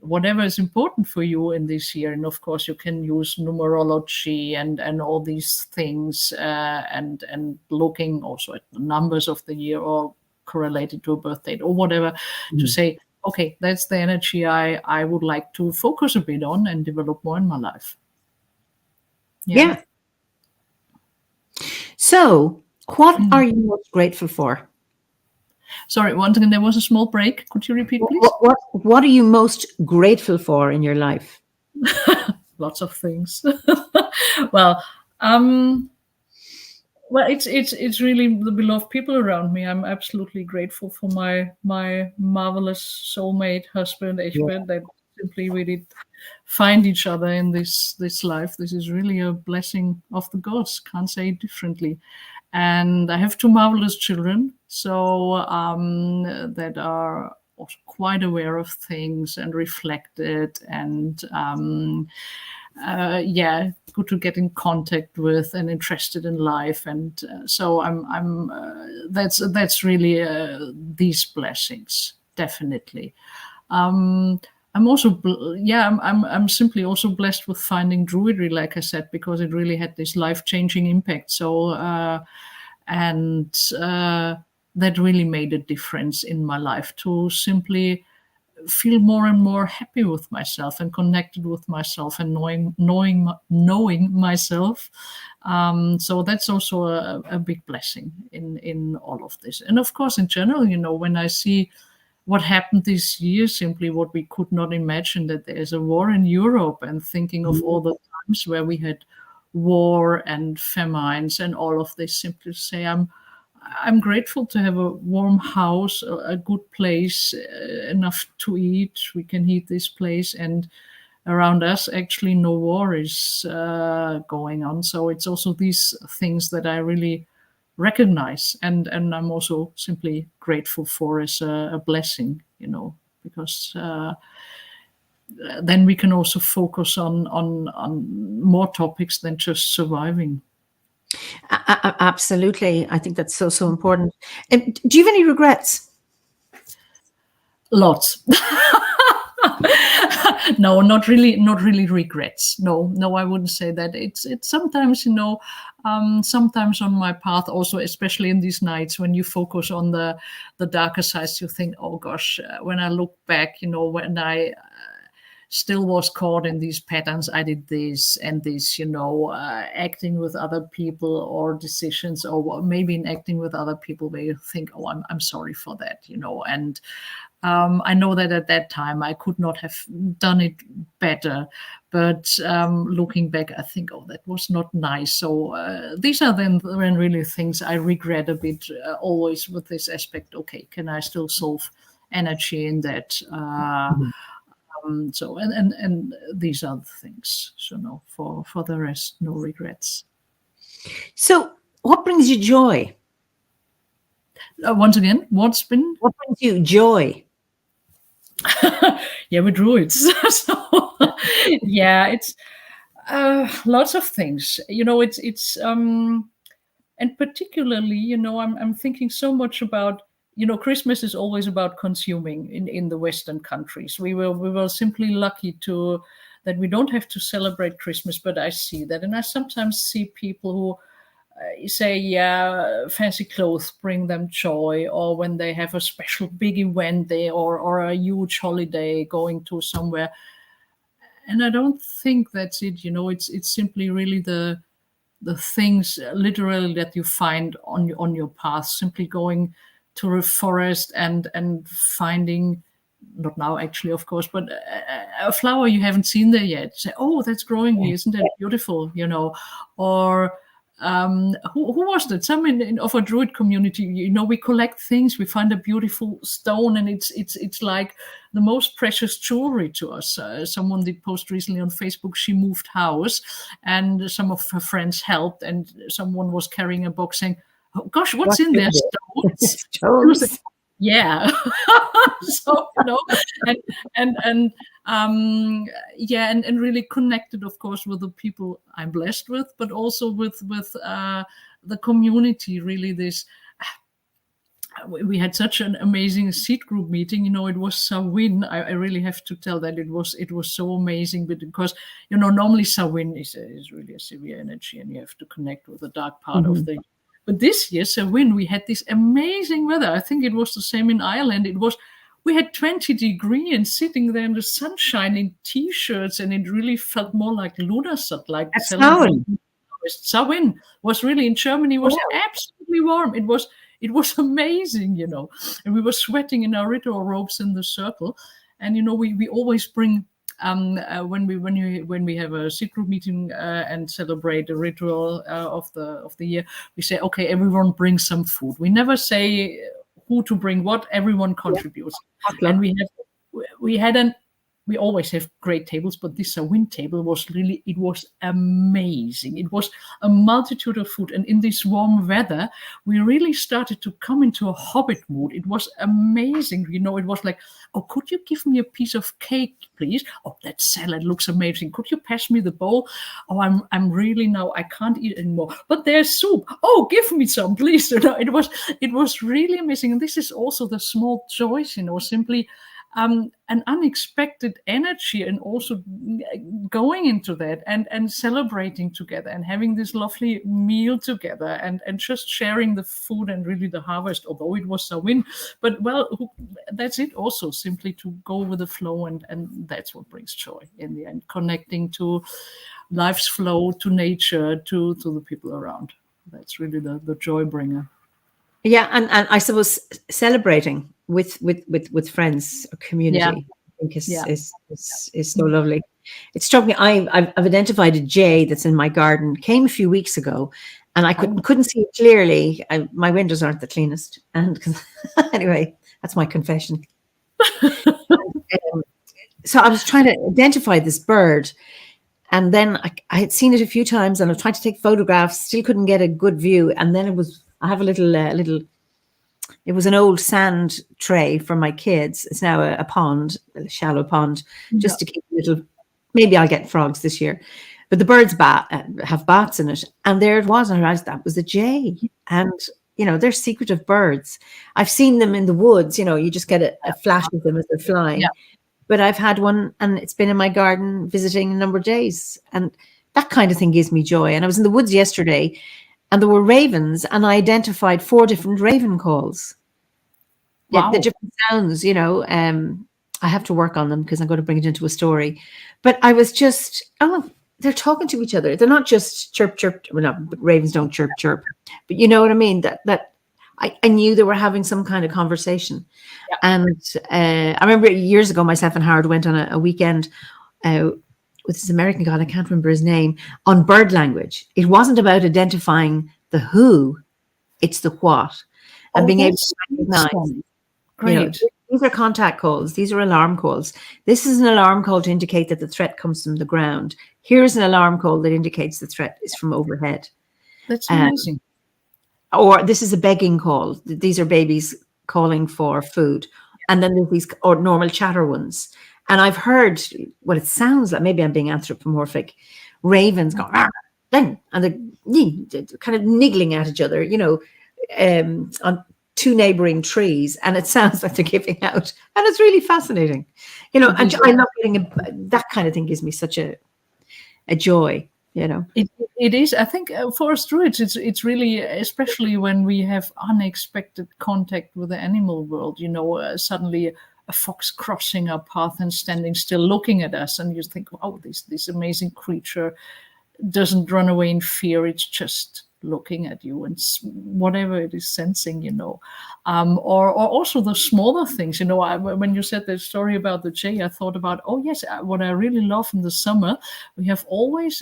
whatever is important for you in this year. And of course you can use numerology and all these things, and looking also at the numbers of the year or correlated to a birth date or whatever, to say, okay, that's the energy I would like to focus a bit on and develop more in my life. Yeah. So, what are you most grateful for? Sorry, once again, there was a small break. Could you repeat, please? What are you most grateful for in your life? Lots of things. Well, it's really the beloved people around me. I'm absolutely grateful for my marvelous soulmate husband, Egbert, that simply we did find each other in this life. This is really a blessing of the gods. Can't say it differently. And I have 2 marvelous children, so that are also quite aware of things and reflected, and good to get in contact with and interested in life. And so I'm that's really these blessings, definitely. I'm also, I'm simply also blessed with finding druidry, like I said, because it really had this life-changing impact. So, that really made a difference in my life, to simply feel more and more happy with myself and connected with myself and knowing myself. So that's also a big blessing in all of this. And of course, in general, when I see what happened this year, simply what we could not imagine, that there's a war in Europe, and thinking of all the times where we had war and famines and all of this, simply to say I'm grateful to have a warm house, a good place, enough to eat. We can heat this place, and around us, actually, no war is going on. So it's also these things that I really recognize, and I'm also simply grateful for as a blessing, because then we can also focus on more topics than just surviving. Absolutely. I think that's so important. Do you have any regrets? Lots. No, not really regrets. No, I wouldn't say that. It's sometimes, sometimes on my path also, especially in these nights when you focus on the darker sides, you think, oh gosh, when I look back, when I still was caught in these patterns, I did this and this, acting with other people, or decisions, or maybe in acting with other people where you think, oh, I'm sorry for that, and I know that at that time I could not have done it better, but looking back, I think, oh, that was not nice. So these are then when really things I regret a bit, always with this aspect. Okay, can I still solve energy in that? So and these are the things. So no, for the rest, no regrets. So what brings you joy? Once again, what brings you joy? Yeah, we're druids. So yeah, it's lots of things. It's and particularly, I'm thinking so much about, Christmas is always about consuming in the Western countries. We were simply lucky that we don't have to celebrate Christmas, but I see that, and I sometimes see people who say, yeah, fancy clothes bring them joy, or when they have a special big event there, or a huge holiday going to somewhere. And I don't think that's it. It's simply really the things literally that you find on your path, simply going to a forest and finding, not now actually, of course, but a flower you haven't seen there yet. Say, oh, that's growing here, isn't that beautiful? Or who was that? Someone of a druid community. We collect things. We find a beautiful stone, and it's like the most precious jewelry to us. Someone did post recently on Facebook. She moved house, and some of her friends helped, and someone was carrying a box saying, "Oh gosh, what's in there?" Stones. Yeah. So and really connected, of course, with the people I'm blessed with, but also with the community. Really, we had such an amazing seed group meeting. It was Samhain. I really have to tell that it was so amazing, because normally Samhain is really a severe energy, and you have to connect with the dark part of the. But this year, Samhain, we had this amazing weather. I think it was the same in Ireland. We had 20 degrees and Sitting there in the sunshine in t-shirts, and it really felt more like Lunarsat, like Samhain was really in Germany. Was absolutely warm. It was amazing, and we were sweating in our ritual robes in the circle. And we always bring when we have a seed group meeting and celebrate the ritual of the year, we say, okay, everyone brings some food. We never say who to bring what. Everyone contributes. And we had an we always have great tables, but this wind table was really, it was amazing. It was a multitude of food. And in this warm weather, we really started to come into a hobbit mood. It was amazing. You know, it was like, oh, could you give me a piece of cake, please? Oh, that salad looks amazing. Could you pass me the bowl? Oh, I'm really now, I can't eat anymore. But there's soup. Oh, give me some, please. You know, it was really amazing. And this is also the small joys, you know, simply an unexpected energy, and also going into that and celebrating together and having this lovely meal together and just sharing the food and really the harvest, although it was Samhain. But well, that's it also, simply to go with the flow, and that's what brings joy in the end, connecting to life's flow, to nature, to the people around. That's really the joy bringer. Yeah, and I suppose celebrating with friends or community, I think is so lovely. It struck me. I've identified a jay that's in my garden. Came a few weeks ago, and I couldn't see it clearly. My windows aren't the cleanest, and anyway, that's my confession. So I was trying to identify this bird, and then I had seen it a few times, and I tried to take photographs. Still couldn't get a good view, and then it was. I have a little. It was an old sand tray for my kids. It's now a pond, a shallow pond, just to keep little. Maybe I'll get frogs this year, but the birds have bats in it, and there it was. And I realized that was a jay, and you know they're secretive birds. I've seen them in the woods. You know, you just get a flash of them as they're flying. Yeah. But I've had one, and it's been in my garden visiting a number of days, and that kind of thing gives me joy. And I was in the woods yesterday. And there were ravens, and I identified 4 different raven calls. Wow. Yeah, the different sounds, you know. I have to work on them because I'm going to bring it into a story. But I was just, they're talking to each other. They're not just chirp, chirp. Well, no, ravens don't chirp, chirp. But you know what I mean? That I knew they were having some kind of conversation. Yeah. And I remember years ago, myself and Howard went on a weekend with this American guy, I can't remember his name, on bird language. It wasn't about identifying the who, it's the what. And being able to recognize, you know, these are contact calls, these are alarm calls. This is an alarm call to indicate that the threat comes from the ground. Here's an alarm call that indicates the threat is from overhead. That's amazing. Or this is a begging call. These are babies calling for food. And then there's these normal chatter ones. And I've heard what it sounds like. Maybe I'm being anthropomorphic. Ravens go, and they're kind of niggling at each other, you know, on 2 neighboring trees. And it sounds like they're giving out. And it's really fascinating. You know, and I love getting that kind of thing gives me such a joy, you know. It is. I think for us druids, it's really, especially when we have unexpected contact with the animal world, you know, suddenly a fox crossing our path and standing still looking at us, and you think, oh, this amazing creature doesn't run away in fear, it's just looking at you, and whatever it is sensing, you know. Or also the smaller things, you know. When you said that story about the jay, I thought about, oh yes, what I really love in the summer, we have always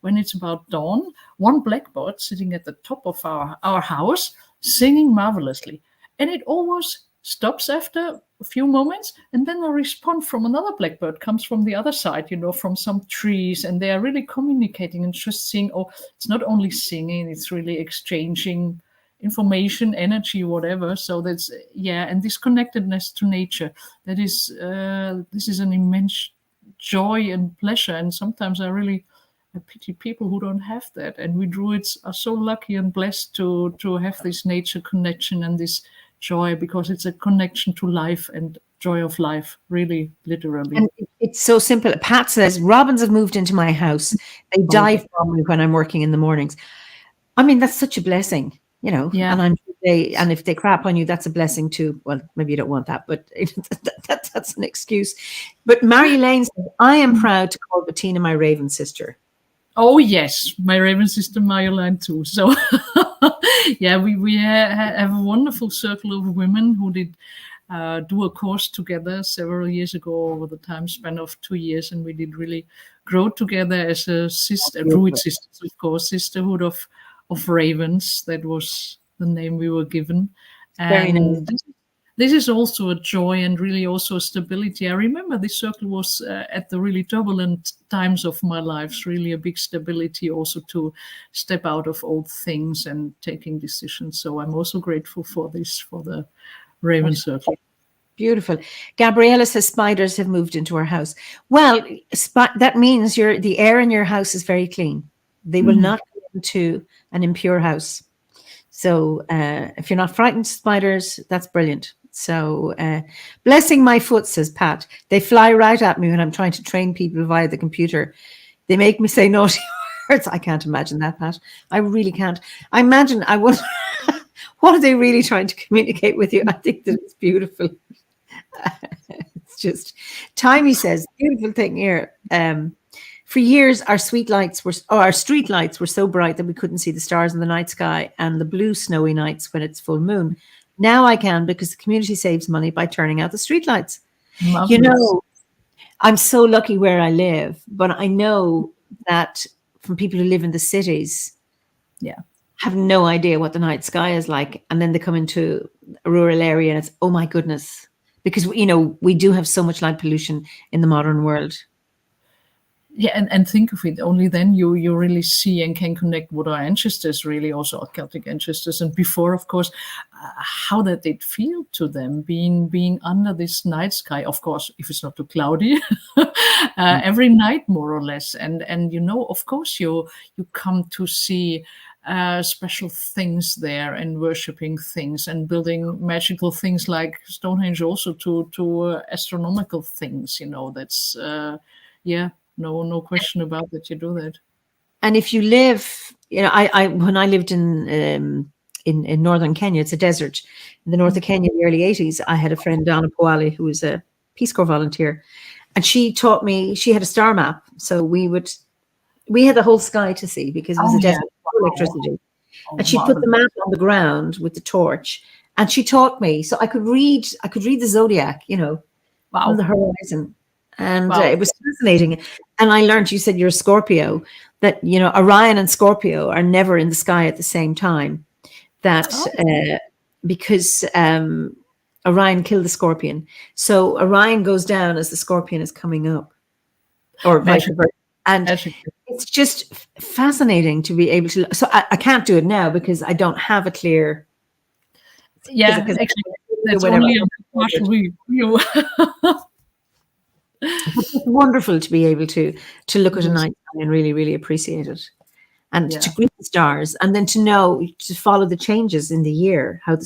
when it's about dawn, one blackbird sitting at the top of our house singing marvelously, and it always stops after a few moments, and then a response from another blackbird comes from the other side, you know, from some trees, and they are really communicating and just seeing, oh, it's not only singing, it's really exchanging information, energy, whatever. So that's, yeah, and this connectedness to nature, that is, this is an immense joy and pleasure, and sometimes I pity people who don't have that, and we druids are so lucky and blessed to have this nature connection and this joy, because it's a connection to life and joy of life, really, literally. And it's so simple. Pat says, robins have moved into my house. They dive from me when I'm working in the mornings. I mean, that's such a blessing, you know. Yeah. And if they crap on you, that's a blessing too. Well, maybe you don't want that, but that's an excuse. But Mary Lane says, I am proud to call Bettina my raven sister. Oh yes, my raven sister Marjolein too. So yeah, we have a wonderful circle of women who did do a course together several years ago, over the time span of 2 years, and we did really grow together as a sister, druid sisters, of course, sisterhood of ravens. That was the name we were given. Very nice. this is also a joy and really also a stability. I remember this circle was at the really turbulent times of my life, really a big stability also to step out of old things and taking decisions. So I'm also grateful for this, for the Raven Circle. Beautiful. Gabriella says spiders have moved into our house. Well, that means the air in your house is very clean. They will not go into an impure house. So if you're not frightened of spiders, that's brilliant. So blessing my foot, says Pat. They fly right at me when I'm trying to train people via the computer. They make me say naughty words. I can't imagine that, Pat. I really can't. I imagine I would. What are they really trying to communicate with you? I think that it's beautiful. It's just, Timey says, beautiful thing here. For years, our street lights were so bright that we couldn't see the stars in the night sky and the blue snowy nights when it's full moon. Now I can, because the community saves money by turning out the street lights. Marvelous. You know, I'm so lucky where I live, but I know that from people who live in the cities, have no idea what the night sky is like, and then they come into a rural area and it's, oh my goodness, because we do have so much light pollution in the modern world. Yeah, and think of it, only then you really see and can connect with our ancestors, really also our Celtic ancestors, and before, of course, how that did feel to them being under this night sky, of course, if it's not too cloudy, every night more or less, and of course you come to see special things there and worshipping things and building magical things like Stonehenge, also to astronomical things. That's no question about that. You do that. And if you live, I when I lived in northern Kenya, it's a desert in the north of Kenya in the early 80s. I had a friend, Donna Poali, who was a Peace Corps volunteer, and she taught me. She had a star map, so we had the whole sky to see because it was a desert. Electricity, and she put the map on the ground with the torch, and she taught me, so I could read the zodiac, on the horizon, and it was fascinating. And I learned, you said you're a Scorpio, that Orion and Scorpio are never in the sky at the same time. That because Orion killed the Scorpion, so Orion goes down as the Scorpion is coming up, or vice versa. And it's just fascinating to be able to. So I can't do it now because I don't have a clear. Yeah, actually, that's only a partial view. It's wonderful to be able to look at a night sky and really, really appreciate it, and to greet the stars, and then to follow the changes in the year, how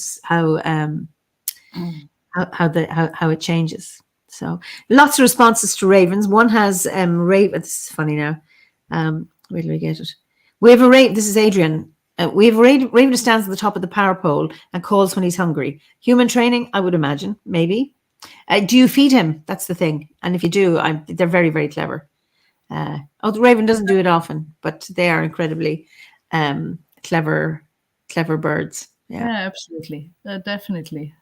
it changes. So lots of responses to ravens. One has raven. This is funny now. Where do we get it? We have a raven. This is Adrian. We have a raven who stands at the top of the power pole and calls when he's hungry. Human training, I would imagine, maybe. Do you feed him? That's the thing. And if you do, they're very, very clever. The raven doesn't do it often, but they are incredibly clever birds. Yeah, absolutely, definitely.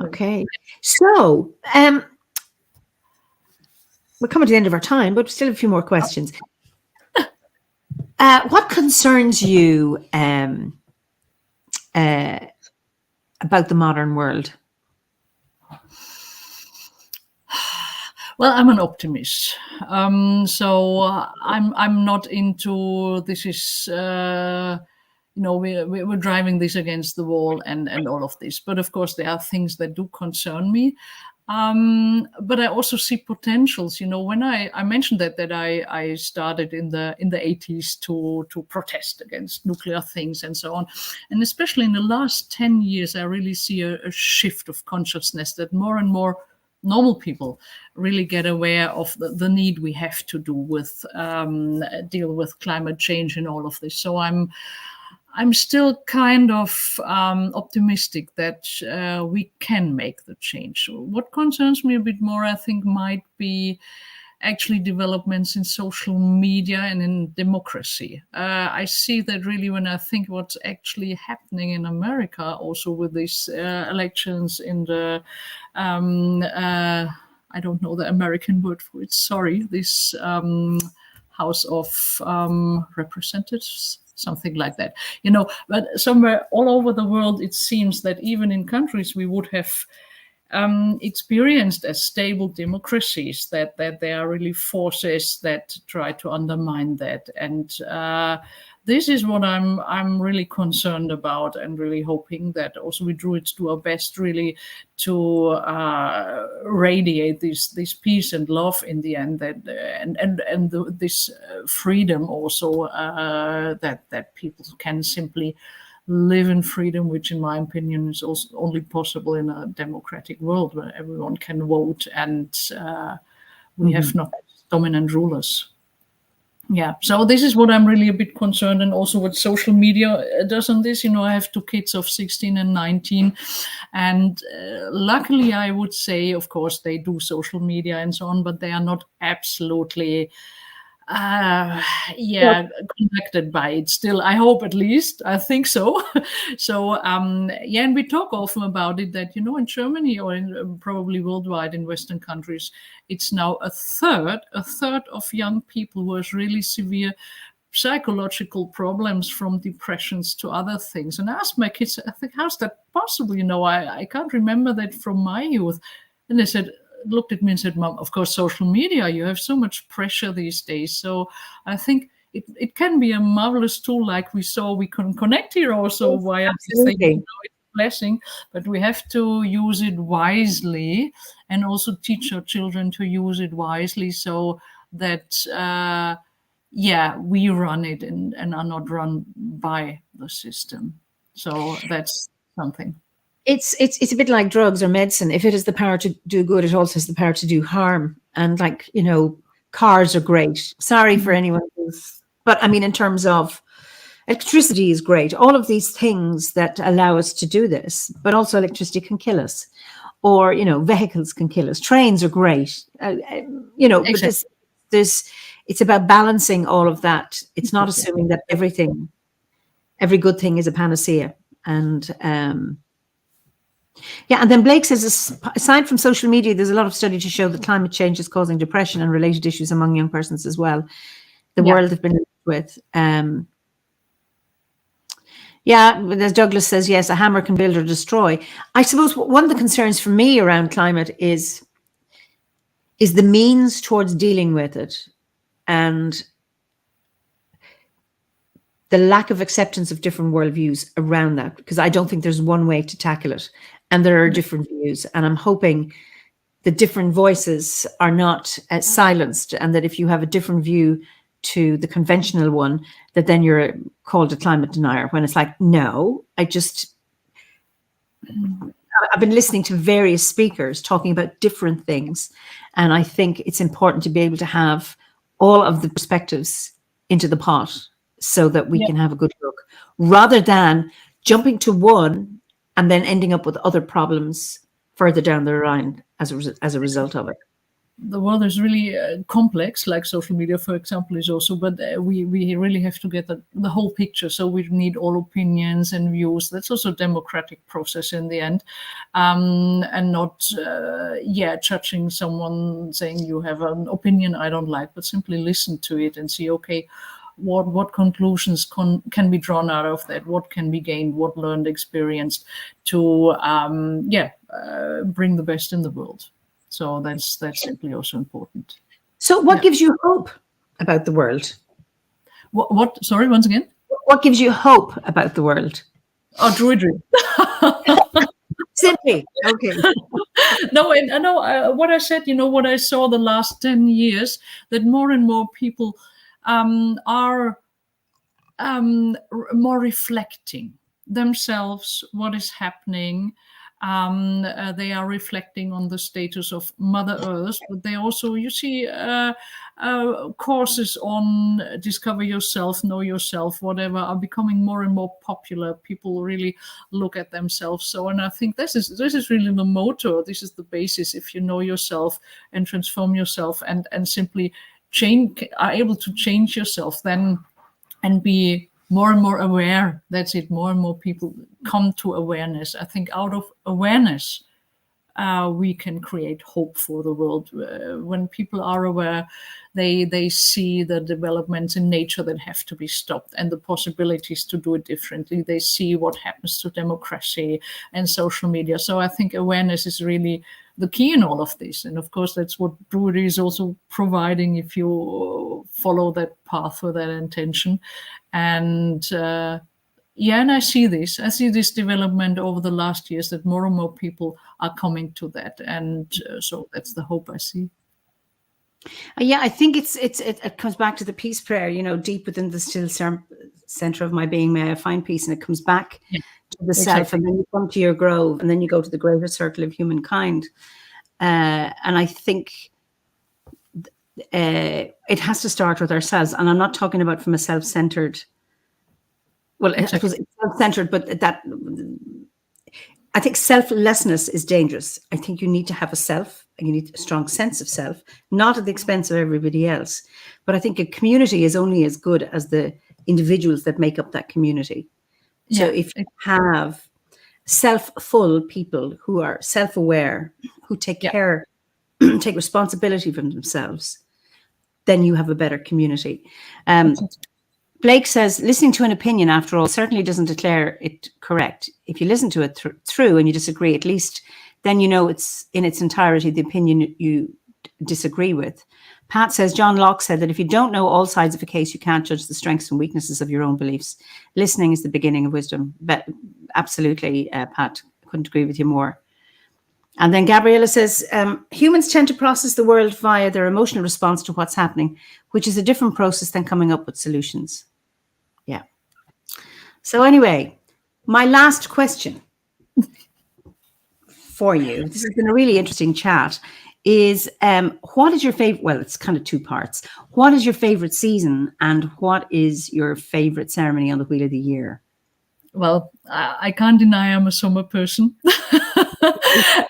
Okay, so we're coming to the end of our time, but still a few more questions. What concerns you about the modern world? Well, I'm an optimist, so I'm not into this is. We're driving this against the wall and all of this. But of course, there are things that do concern me. But I also see potentials. When I mentioned that I started in the 80s to protest against nuclear things and so on, and especially in the last 10 years, I really see a shift of consciousness that more and more normal people really get aware of the need we have to do with deal with climate change and all of this. So I'm still kind of optimistic that we can make the change. What concerns me a bit more, I think, might be actually developments in social media and in democracy. I see that really when I think what's actually happening in America, also with these elections in the, I don't know the American word for it, sorry, this House of Representatives. something like that, but somewhere all over the world, it seems that even in countries we would have experienced as stable democracies, that there are really forces that try to undermine that. And this is what I'm really concerned about, and really hoping that also we Druids do our best really to radiate this peace and love in the end, that this freedom also, that people can simply live in freedom, which in my opinion is also only possible in a democratic world where everyone can vote, and we have not dominant rulers. Yeah, so this is what I'm really a bit concerned, and also what social media does on this. I have 2 kids of 16 and 19, and luckily I would say, of course, they do social media and so on, but they are not absolutely connected by it still. I hope, at least. I think so. So and we talk often about it, that in Germany, or in, probably worldwide in Western countries, it's now a third of young people who has really severe psychological problems, from depressions to other things. And I asked my kids, I think, how's that possible? I can't remember that from my youth. And they looked at me and said, Mom, of course, social media, you have so much pressure these days. So I think it can be a marvelous tool, like we saw. We can connect here also via this thing. It's a blessing, but we have to use it wisely, and also teach our children to use it wisely, so that we run it and are not run by the system. So that's something. It's a bit like drugs or medicine. If it has the power to do good, it also has the power to do harm. And cars are great. Sorry for anyone but I mean, in terms of electricity is great. All of these things that allow us to do this, but also electricity can kill us, or, vehicles can kill us. Trains are great. Exactly. But it's about balancing all of that. It's not assuming that every good thing is a panacea. And, and then Blake says, aside from social media, there's a lot of study to show that climate change is causing depression and related issues among young persons as well. The world have been lived with. As Douglas says, yes, a hammer can build or destroy. I suppose one of the concerns for me around climate is the means towards dealing with it, and the lack of acceptance of different worldviews around that, because I don't think there's one way to tackle it. And there are different views, and I'm hoping the different voices are not silenced, and that if you have a different view to the conventional one, that then you're called a climate denier, when it's like, no, I've been listening to various speakers talking about different things, and I think it's important to be able to have all of the perspectives into the pot, so that we can have a good look, rather than jumping to one and then ending up with other problems further down the line as a result of it. The world is really complex, like social media, for example, is also, but we really have to get the whole picture. So we need all opinions and views. That's also a democratic process in the end, and not judging someone, saying you have an opinion I don't like, but simply listen to it and see, okay, what conclusions can be drawn out of that, what can be gained, what learned, experienced, to bring the best in the world. So that's simply also important. So what gives you hope about the world? What? Sorry, once again? What gives you hope about the world? Oh, druidry. Simply. Okay. No, and I know what I said, what I saw the last 10 years, that more and more people are more reflecting themselves, what is happening. They are reflecting on the status of Mother Earth, but they also, you see, courses on discover yourself, know yourself, whatever, are becoming more and more popular. People really look at themselves. So, and I think this is really the motto. This is the basis. If you know yourself and transform yourself, and simply are able to change yourself, then, and be more and more aware. That's it. More and more people come to awareness. I think out of awareness, we can create hope for the world. When people are aware, they see the developments in nature that have to be stopped and the possibilities to do it differently. They see what happens to democracy and social media. So I think awareness is really the key in all of this. And of course, that's what Druid is also providing if you follow that path with that intention. And and I see this development over the last years, that more and more people are coming to that. And so that's the hope I see. Yeah, I think it comes back to the peace prayer, deep within the still center of my being, may I find peace. And it comes back to the self, and then you come to your grove, and then you go to the greater circle of humankind. And I think it has to start with ourselves. And I'm not talking about from a self-centered, I suppose it's self-centered, but that I think selflessness is dangerous. I think you need to have a self, and you need a strong sense of self, not at the expense of everybody else. But I think a community is only as good as the individuals that make up that community. So if you have self-full people who are self-aware, who take care, take responsibility for themselves, then you have a better community. Blake says, listening to an opinion, after all, certainly doesn't declare it correct. If you listen to it through and you disagree, at least then you know it's in its entirety the opinion you disagree with. Pat says, John Locke said that if you don't know all sides of a case, you can't judge the strengths and weaknesses of your own beliefs. Listening is the beginning of wisdom. But absolutely, Pat, couldn't agree with you more. And then Gabriella says, humans tend to process the world via their emotional response to what's happening, which is a different process than coming up with solutions. Yeah. So anyway, my last question for you, this has been a really interesting chat, is what is your favorite, well, it's kind of two parts. What is your favorite season, and what is your favorite ceremony on the Wheel of the Year? Well, I can't deny I'm a summer person.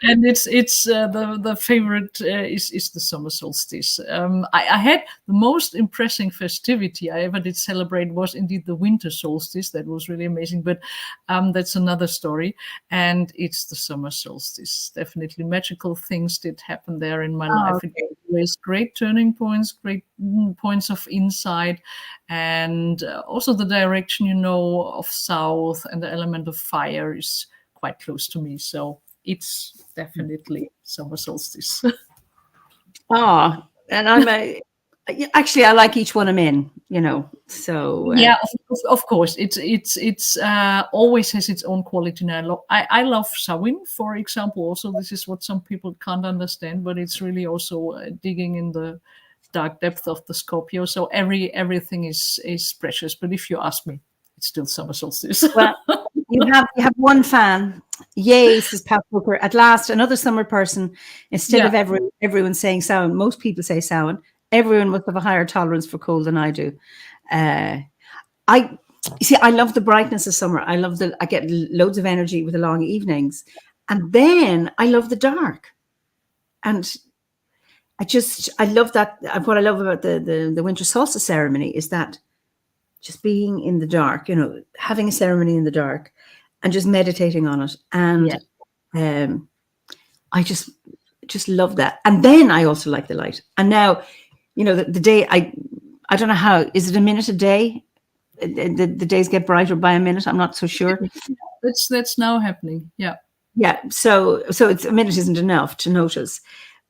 And it's the favorite is the summer solstice. I had the most impressive festivity I ever did celebrate was indeed the winter solstice. That was really amazing, but that's another story. And it's the summer solstice. Definitely magical things did happen there in my life. Okay. It was great turning points, great points of insight, and also the direction, of south, and the element of fire is quite close to me. So it's definitely summer solstice. And actually I like each one I'm in, so yeah, of course it's always has its own quality. And I love Samhain, for example. Also, this is what some people can't understand, but it's really also digging in the dark depth of the Scorpio. So everything is precious. But if you ask me, it's still summer solstice. Well, you have one fan. Yay, says Pat Booker. At last, another summer person. Instead of everyone saying Samhain, most people say Samhain. Everyone must have a higher tolerance for cold than I do. I love the brightness of summer. I get loads of energy with the long evenings. And then I love the dark. And I love that. What I love about the winter solstice ceremony is that just being in the dark, having a ceremony in the dark and just meditating on it. And I just love that. And then I also like the light. And now, the day, I don't know how, is it a minute a day? The days get brighter by a minute. I'm not so sure. That's now happening. Yeah. Yeah. So it's a minute isn't enough to notice.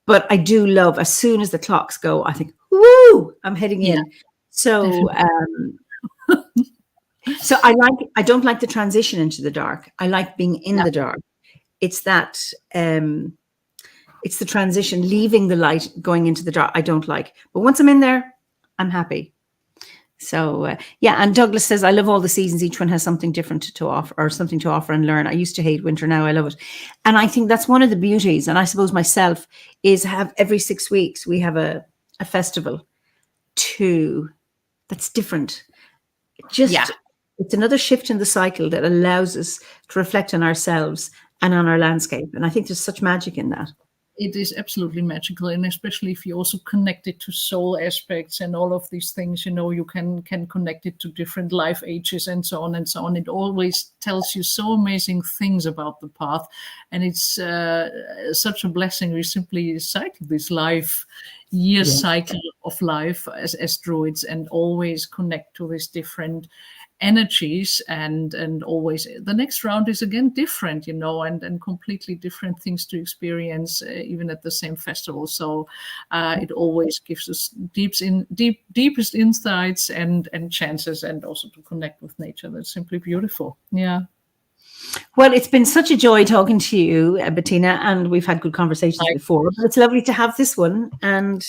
But I do love, as soon as the clocks go, I think, woo, I'm heading in. So, so I don't like the transition into the dark. I like being in the dark. It's that, it's the transition, leaving the light, going into the dark. I don't like, but once I'm in there, I'm happy. So, and Douglas says, I love all the seasons. Each one has something different to offer, or something to offer and learn. I used to hate winter. Now I love it. And I think that's one of the beauties. And I suppose myself is every 6 weeks, we have a festival that's different. It's another shift in the cycle that allows us to reflect on ourselves and on our landscape. And I think there's such magic in that. It is absolutely magical, and especially if you also connect it to soul aspects and all of these things, you can connect it to different life ages and so on and so on. It always tells you so amazing things about the path, and it's such a blessing. We simply cycle this cycle of life as druids, and always connect to these different energies, and always the next round is again different, and completely different things to experience, even at the same festival. So it always gives us deepest insights and chances, and also to connect with nature. That's simply beautiful. Yeah. Well, it's been such a joy talking to you, Bettina, and we've had good conversations before, but it's lovely to have this one. And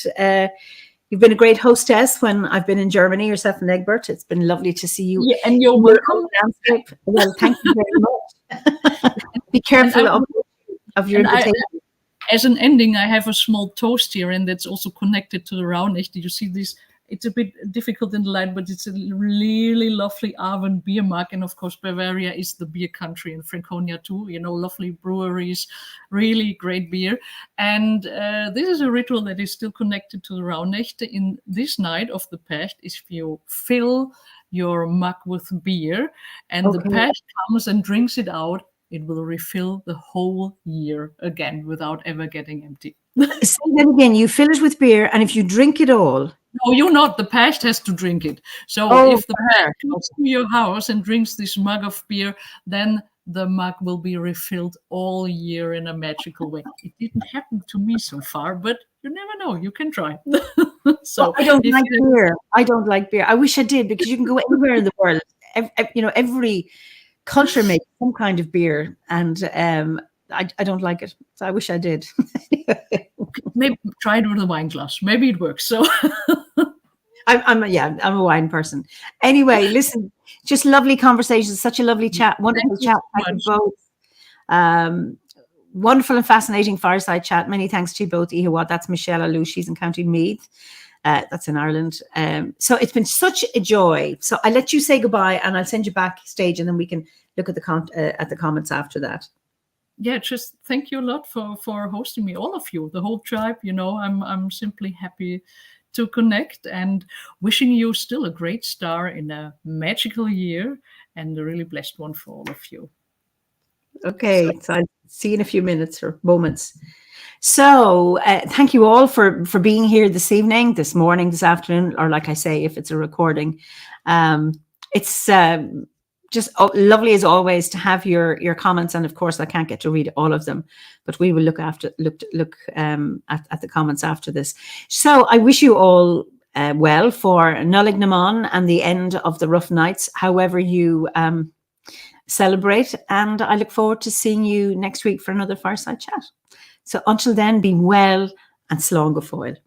you've been a great hostess when I've been in Germany, yourself and Egbert. It's been lovely to see you. Yeah, and you're welcome. Well, thank you very much. Be careful of your invitation. As an ending, I have a small toast here, and that's also connected to the Raunecht. You see this? It's a bit difficult in the light, but it's a really lovely Arwen beer mug. And of course, Bavaria is the beer country, in Franconia too, lovely breweries, really great beer. And this is a ritual that is still connected to the Raunecht. In this night of the Percht, if you fill your mug with beer and the Percht comes and drinks it out, it will refill the whole year again without ever getting empty. Say that again. You fill it with beer, and if you drink it all. No, you're not. The Percht has to drink it. So if the Percht comes to your house and drinks this mug of beer, then the mug will be refilled all year in a magical way. It didn't happen to me so far, but you never know. You can try. I don't like beer. I don't like beer. I wish I did, because you can go anywhere in the world. Every culture makes some kind of beer, and I don't like it. So I wish I did. Maybe try it with a wine glass. Maybe it works. So I'm a wine person. Anyway, listen, just lovely conversations, such a lovely chat, wonderful chat. Thank you both. Wonderful and fascinating fireside chat. Many thanks to you both, Ihawa. That's Michelle Alou. She's in County Meath. That's in Ireland. So it's been such a joy. So I'll let you say goodbye, and I'll send you backstage, and then we can look at the comments after that. Yeah, just thank you a lot for hosting me, all of you, the whole tribe. I'm simply happy to connect, and wishing you still a great star in a magical year, and a really blessed one for all of you. Okay, so I'll see you in a few minutes or moments. So thank you all for being here this evening, this morning, this afternoon, or like I say, if it's a recording. It's just lovely as always to have your comments, and of course I can't get to read all of them, but we will look at the comments after this. So I wish you all well for Nollaig Naman and the end of the rough nights, however you celebrate, and I look forward to seeing you next week for another fireside chat. So until then, be well and slán go fóill.